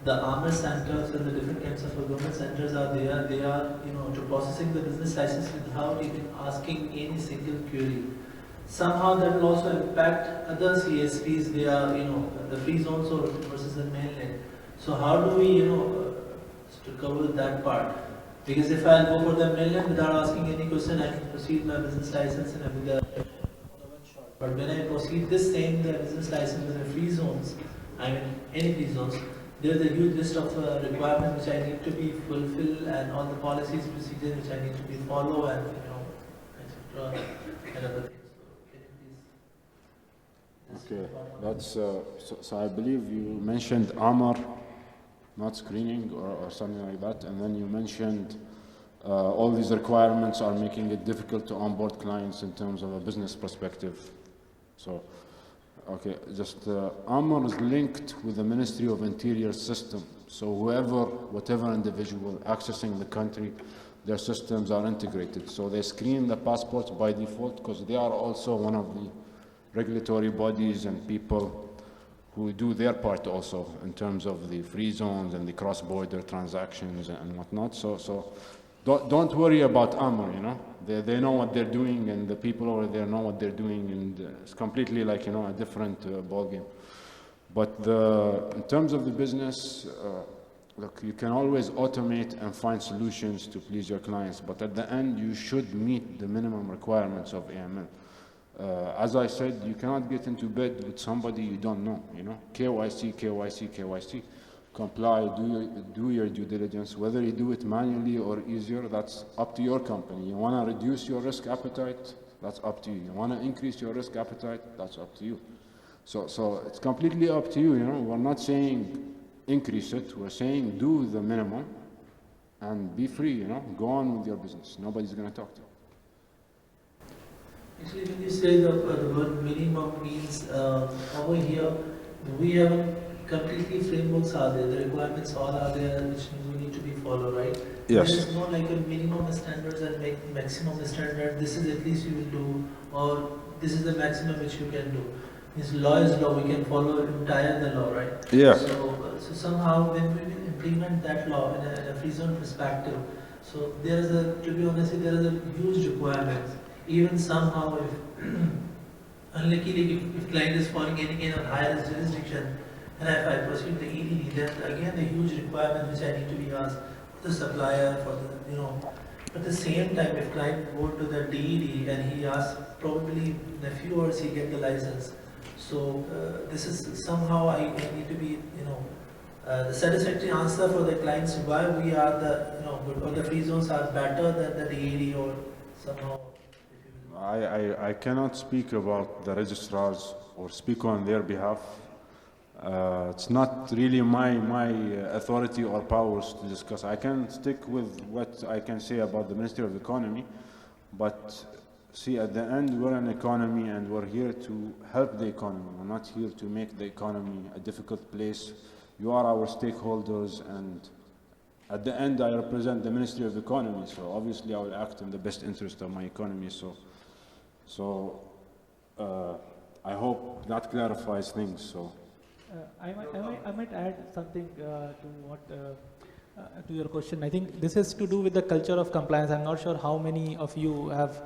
the armor centers and the different kinds of government centers are there. They are, to processing the business license without even asking any single query. Somehow that will also impact other CSPs. They are, the free zones or versus the mainland. So how do we, to cover that part? Because if I go for the mainland without asking any question, I can proceed my business license and everything. But when I proceed the business license with the free zones, any free zones, there's a huge list of requirements which I need to be fulfilled, and all the policies, procedures which I need to be followed, and etc. and other things. Okay, that's so I believe you mentioned armor, not screening or something like that, and then you mentioned all these requirements are making it difficult to onboard clients in terms of a business perspective. So, okay, just armor is linked with the Ministry of Interior system. So whatever individual accessing the country, their systems are integrated. So they screen the passports by default because they are also one of the regulatory bodies and people who do their part also in terms of the free zones and the cross-border transactions and whatnot. So don't worry about armor, They know what they're doing, and the people over there know what they're doing, and it's completely like, a different ballgame. But in terms of the business, look, you can always automate and find solutions to please your clients, but at the end, you should meet the minimum requirements of AML. As I said, you cannot get into bed with somebody you don't know, KYC. Comply, do your due diligence. Whether you do it manually or easier, that's up to your company. You want to reduce your risk appetite, that's up to you. You want to increase your risk appetite, that's up to you. So it's completely up to you, We're not saying increase it, we're saying do the minimum and be free, Go on with your business. Nobody's going to talk to you. Actually, when you say the word minimum means over here, we have completely frameworks are there, the requirements all are there which we need to be followed, right? Yes. There is no like a minimum standards and maximum standard, this is at least you will do, or this is the maximum which you can do. This law is law, we can follow entire the law, right? Yeah. So somehow when we will implement that law in a free zone perspective, so there is to be honest, there is a huge requirement. Even somehow if, unluckily if client is following any kind of higher jurisdiction, and if I proceed the EDD, then again the huge requirement which I need to be asked for the supplier, for the, at the same time if client go to the DED and he asks, probably in a few hours he get the license. So this is somehow I need to be, the satisfactory answer for the clients why we are the, or the free zones are better than the DED or somehow. I cannot speak about the registrars or speak on their behalf. It's not really my authority or powers to discuss. I can stick with what I can say about the Ministry of Economy, but see, at the end, we're an economy and we're here to help the economy. We're not here to make the economy a difficult place. You are our stakeholders, and at the end, I represent the Ministry of Economy, so obviously I will act in the best interest of my economy. So I hope that clarifies things. So. I might add something to what to your question. I think this has to do with the culture of compliance. I'm not sure how many of you have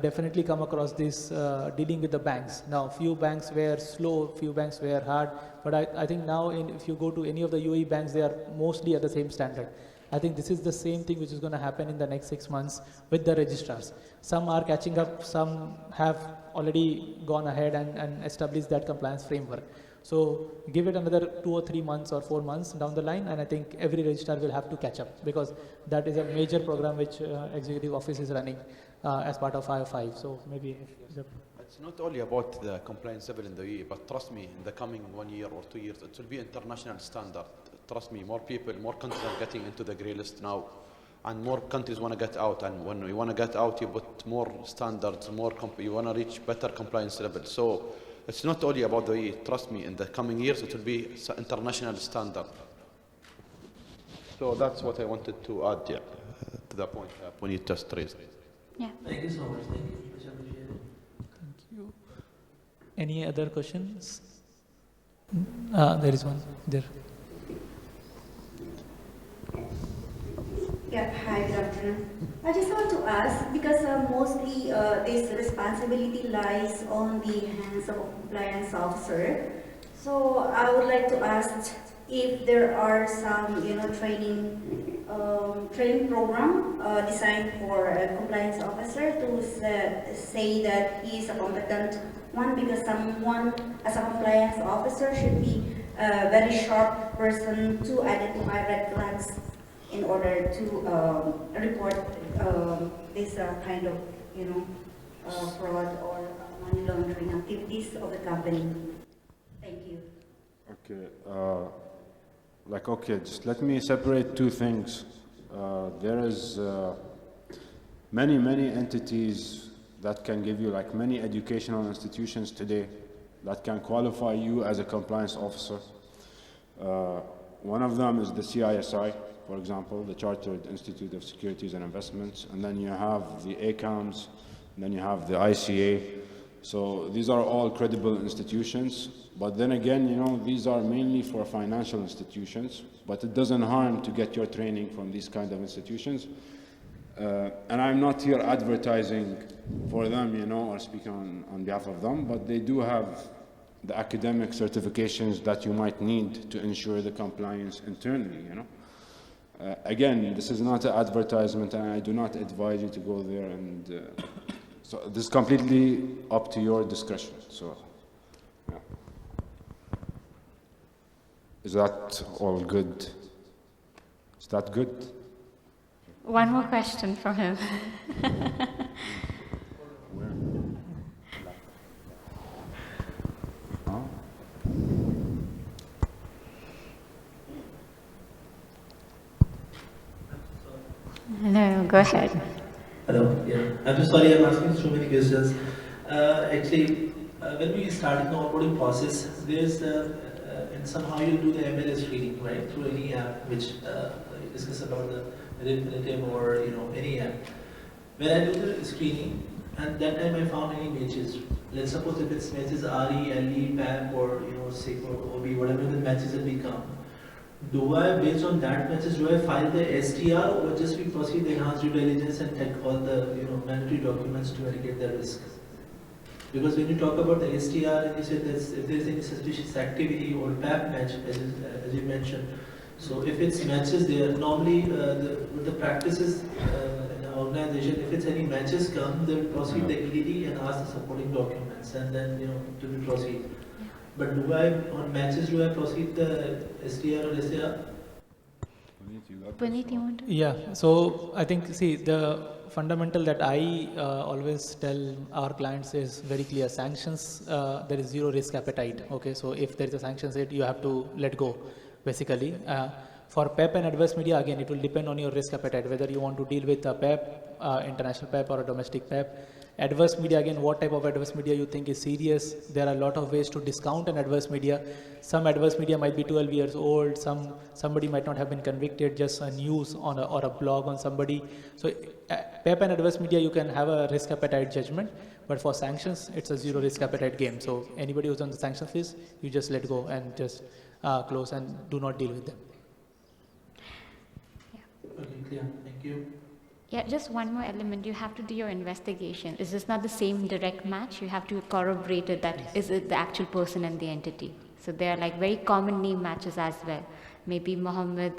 definitely come across this dealing with the banks. Now, few banks were slow, few banks were hard, but I think now if you go to any of the UAE banks, they are mostly at the same standard. I think this is the same thing which is going to happen in the next 6 months with the registrars. Some are catching up, some have already gone ahead and established that compliance framework. So give it another 2 or 3 months or 4 months down the line, and I think every registrar will have to catch up, because that is a major program which Executive Office is running as part of IO5. So maybe it's not only about the compliance level in the UAE, but trust me, in the coming 1 year or 2 years, it will be international standard. Trust me, more people, more countries are getting into the grey list now, and more countries want to get out. And when you want to get out, you put more standards, you want to reach better compliance level. So it's not only about the UAE. Trust me, in the coming years, it will be international standard. So that's what I wanted to add to the point when you just raised. Yeah. Thank you so much. Thank you. Much appreciated. Thank you. Any other questions? There is one there. Yeah, hi, good afternoon. I just want to ask, because mostly this responsibility lies on the hands of a compliance officer. So I would like to ask if there are some, training program designed for a compliance officer to say that he is a competent one, because someone as a compliance officer should be a very sharp person to identify red flags in order to report this kind of, fraud or money laundering activities of the company. Thank you. Okay, just let me separate two things. There is many entities that can give you, like many educational institutions today, that can qualify you as a compliance officer. One of them is the CISI, for example, the Chartered Institute of Securities and Investments, and then you have the ACAMS, and then you have the ICA. So these are all credible institutions, but then again, these are mainly for financial institutions, but it doesn't harm to get your training from these kind of institutions. And I'm not here advertising for them, or speaking on behalf of them, but they do have the academic certifications that you might need to ensure the compliance internally, Again, this is not an advertisement, and I do not advise you to go there, and so this is completely up to your discretion. So, yeah. Is that all good? Is that good? One more question for him. No, go ahead. Hello, yeah. I'm just sorry I'm asking so many questions. Actually, when we started the onboarding process, there's and somehow you do the MLS screening, right, through any app which you discuss about the Infinitive or any app. When I do the screening, and that time I found any matches. Let's suppose if it's matches RE, LE, PAP, or SIC or OB, whatever the matches that we come. Do I, based on that matches, do I file the STR, or just we proceed the enhanced due diligence and take all the mandatory documents to mitigate the risk? Because when you talk about the STR and you said that if there is any suspicious activity or PAP match, as you mentioned, so if it's matches there, normally the practices in the organization, if it's any matches come, they will proceed the EDD and ask the supporting documents, and then to be proceed. But on matches, do I proceed the STR or STR? Puneet, you want to? Yeah, so I think, see, the fundamental that I always tell our clients is very clear. Sanctions, there is zero risk appetite. Okay, so if there is a sanctions hit, you have to let go, basically. For PEP and adverse media, again, it will depend on your risk appetite, whether you want to deal with a PEP, international PEP or a domestic PEP. Adverse media, again, what type of adverse media you think is serious. There are a lot of ways to discount an adverse media. Some adverse media might be 12 years old. Somebody might not have been convicted, just a news on or a blog on somebody. So PEP and adverse media, you can have a risk appetite judgment, but for sanctions, it's a zero risk appetite game. So anybody who's on the sanctions list, you just let go and just close and do not deal with them. Okay, clear. Thank you. Yeah, just one more element. You have to do your investigation. Is this not the same direct match? You have to corroborate it that is it the actual person and the entity. So there are like very common name matches as well. Maybe Mohammed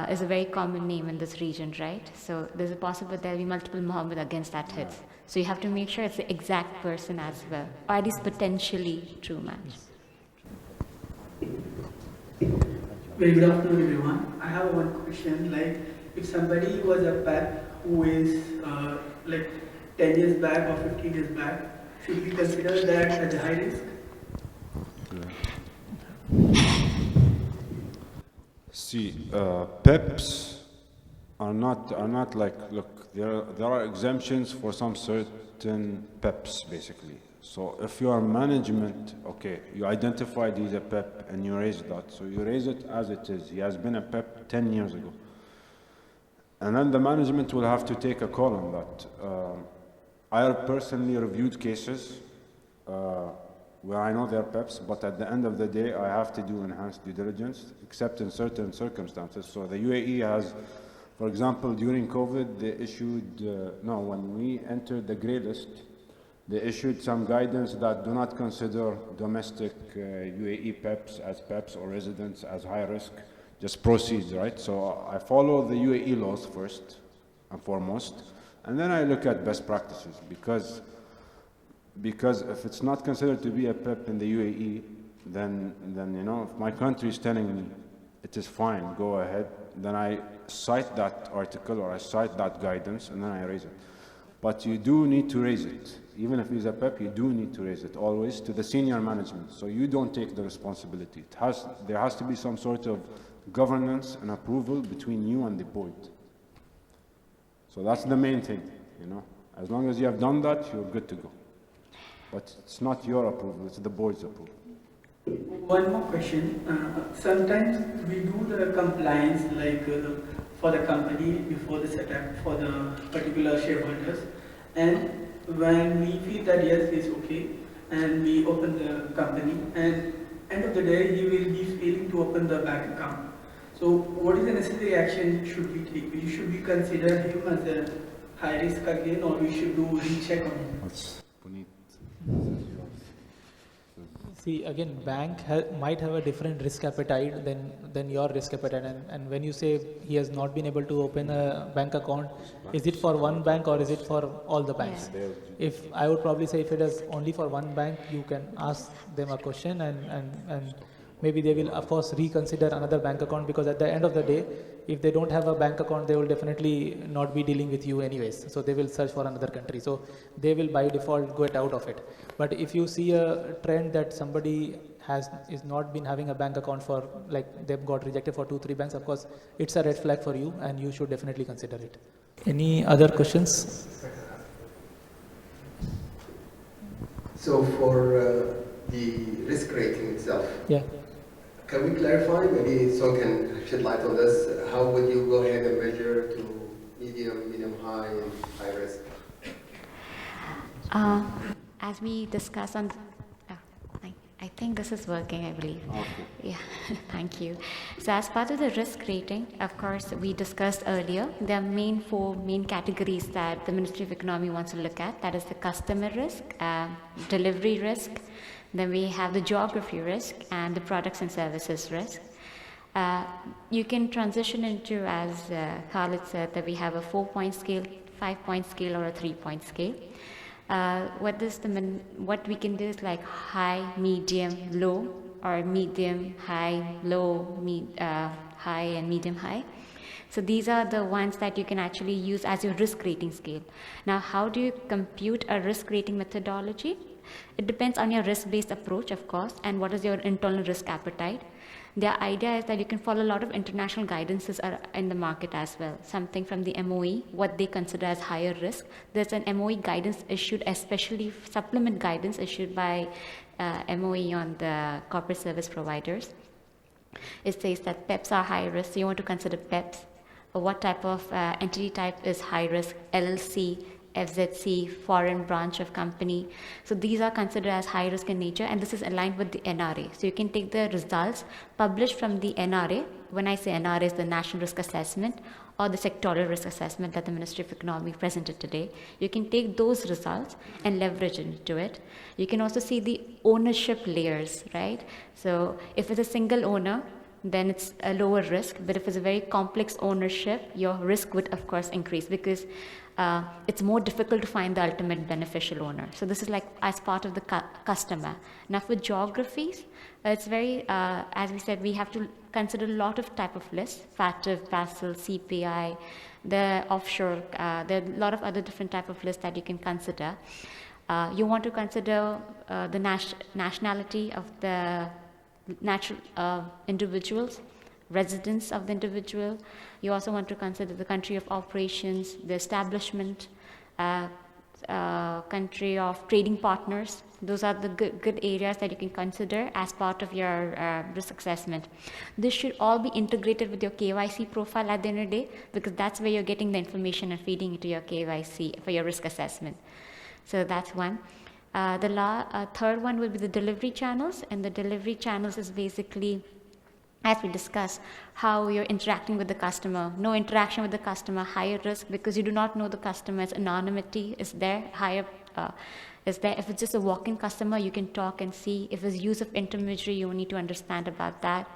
is a very common name in this region, right? So there's a possibility there will be multiple Mohammed against that hits. So you have to make sure it's the exact person as well, or at least potentially true match. Very good afternoon, everyone. I have one question. Like, if somebody was a PEP who is like 10 years back or 15 years back, should we consider that as a high risk? See, PEPs are not like, look, there are exemptions for some certain PEPs, basically. So if you are management, okay, you identified he's a PEP and you raise that. So you raise it as it is. He has been a PEP 10 years ago. And then the management will have to take a call on that. I have personally reviewed cases where I know they're PEPs, but at the end of the day, I have to do enhanced due diligence, except in certain circumstances. So the UAE has, for example, during COVID, they issued, when we entered the grey list, they issued some guidance that do not consider domestic UAE PEPs as PEPs or residents as high risk, just proceed, right? So I follow the UAE laws first and foremost, and then I look at best practices because if it's not considered to be a PEP in the UAE, then if my country is telling me it is fine, go ahead, then I cite that article or I cite that guidance and then I raise it. But you do need to raise it. Even if he's a PEP, you do need to raise it always to the senior management. So you don't take the responsibility. There has to be some sort of governance and approval between you and the board. So that's the main thing, As long as you have done that, you're good to go. But it's not your approval, it's the board's approval. One more question. Sometimes we do the compliance for the company before the setup for the particular shareholders, and when we feel that yes, it's okay, and we open the company, and end of the day, he will be failing to open the bank account. So what is the necessary action should we take? Should we consider him as a high risk again, or we should do recheck on him? See, again, bank might have a different risk appetite than your risk appetite. And when you say he has not been able to open a bank account, is it for one bank or is it for all the banks? Yeah. If I would probably say if it is only for one bank, you can ask them a question and maybe they will, of course, reconsider another bank account, because at the end of the day, if they don't have a bank account, they will definitely not be dealing with you anyways. So they will search for another country. So they will by default get out of it. But if you see a trend that somebody is not been having a bank account for, like they've got rejected for 2-3 banks, of course, it's a red flag for you and you should definitely consider it. Any other questions? So for the risk rating itself, yeah. Can we clarify, maybe someone can shed light on this, how would you go ahead and measure to medium high, and high risk? As we discussed on, I think this is working, I believe. Okay. Yeah, thank you. So as part of the risk rating, of course, we discussed earlier, there are 4 main categories that the Ministry of Economy wants to look at. That is the customer risk, delivery risk, then we have the geography risk and the products and services risk. You can transition into, as Khalid said, that we have a 4-point scale, 5-point scale, or a 3-point scale. What we can do is like high, medium, low, or medium, high, low, high and medium high. So these are the ones that you can actually use as your risk rating scale. Now, how do you compute a risk rating methodology? It depends on your risk-based approach, of course, and what is your internal risk appetite. The idea is that you can follow a lot of international guidances in the market as well. Something from the MOE, what they consider as higher risk. There's an MOE guidance issued, especially supplement guidance issued by MOE on the corporate service providers. It says that PEPs are high risk, so you want to consider PEPs. What type of entity type is high risk? LLC, FZC, foreign branch of company. So these are considered as high risk in nature, and this is aligned with the NRA. So you can take the results published from the NRA. When I say NRA, is the National Risk Assessment or the Sectoral Risk Assessment that the Ministry of Economy presented today. You can take those results and leverage into it. You can also see the ownership layers, right? So if it's a single owner, then it's a lower risk. But if it's a very complex ownership, your risk would, of course, increase because it's more difficult to find the ultimate beneficial owner. So this is like as part of the customer. Now for geographies, it's very, as we said, we have to consider a lot of type of lists, FATF, PASL, CPI, the offshore, there are a lot of other different type of lists that you can consider. You want to consider the nationality of the natural individuals, residence of the individual. You also want to consider the country of operations, the establishment, country of trading partners. Those are the good areas that you can consider as part of your risk assessment. This should all be integrated with your KYC profile at the end of the day, because that's where you're getting the information and feeding into your KYC for your risk assessment. So that's one. The third one will be the delivery channels, and the delivery channels is basically, as we discussed, how you're interacting with the customer. No interaction with the customer, higher risk, because you do not know the customer's anonymity is there, higher is there. If it's just a walk-in customer, you can talk and see. If it's use of intermediary, you need to understand about that.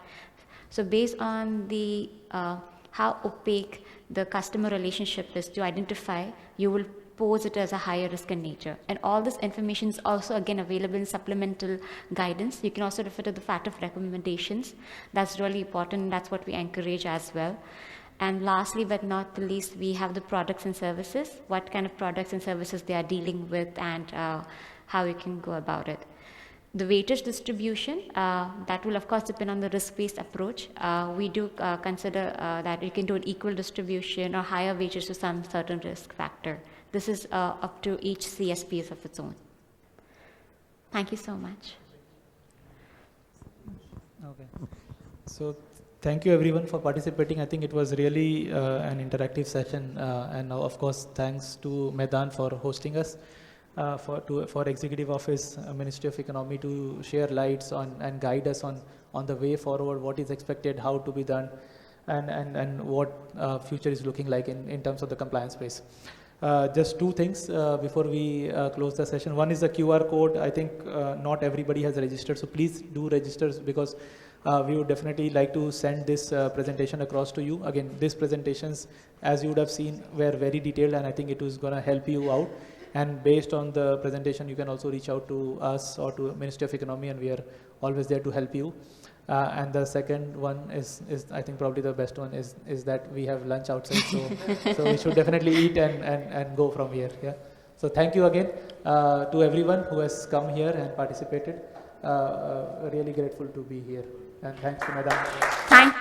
So based on the how opaque the customer relationship is to identify, you will pose it as a higher risk in nature. And all this information is also again available in supplemental guidance. You can also refer to the FATF recommendations. That's really important. That's what we encourage as well. And lastly, but not the least, we have the products and services, what kind of products and services they are dealing with, and how you can go about it. The weightage distribution, that will of course depend on the risk-based approach. We do consider that you can do an equal distribution or higher weightage to some certain risk factor. This is up to each CSPs of its own. Thank you so much. Okay. So thank you everyone for participating. I think it was really an interactive session, and of course thanks to Meydan for hosting us, for Executive Office, Ministry of Economy, to share lights on and guide us on the way forward, what is expected, how to be done, and what future is looking like in terms of the compliance space. Just two things before we close the session. One is the QR code. I think not everybody has registered, so please do register, because we would definitely like to send this presentation across to you. Again, these presentations, as you would have seen, were very detailed, and I think it was going to help you out. And based on the presentation, you can also reach out to us or to Ministry of Economy, and we are always there to help you. And the second one is I think probably the best one is that we have lunch outside, so we should definitely eat and go from here. Yeah. So thank you again to everyone who has come here and participated. Really grateful to be here, and thanks to Meydan. Thank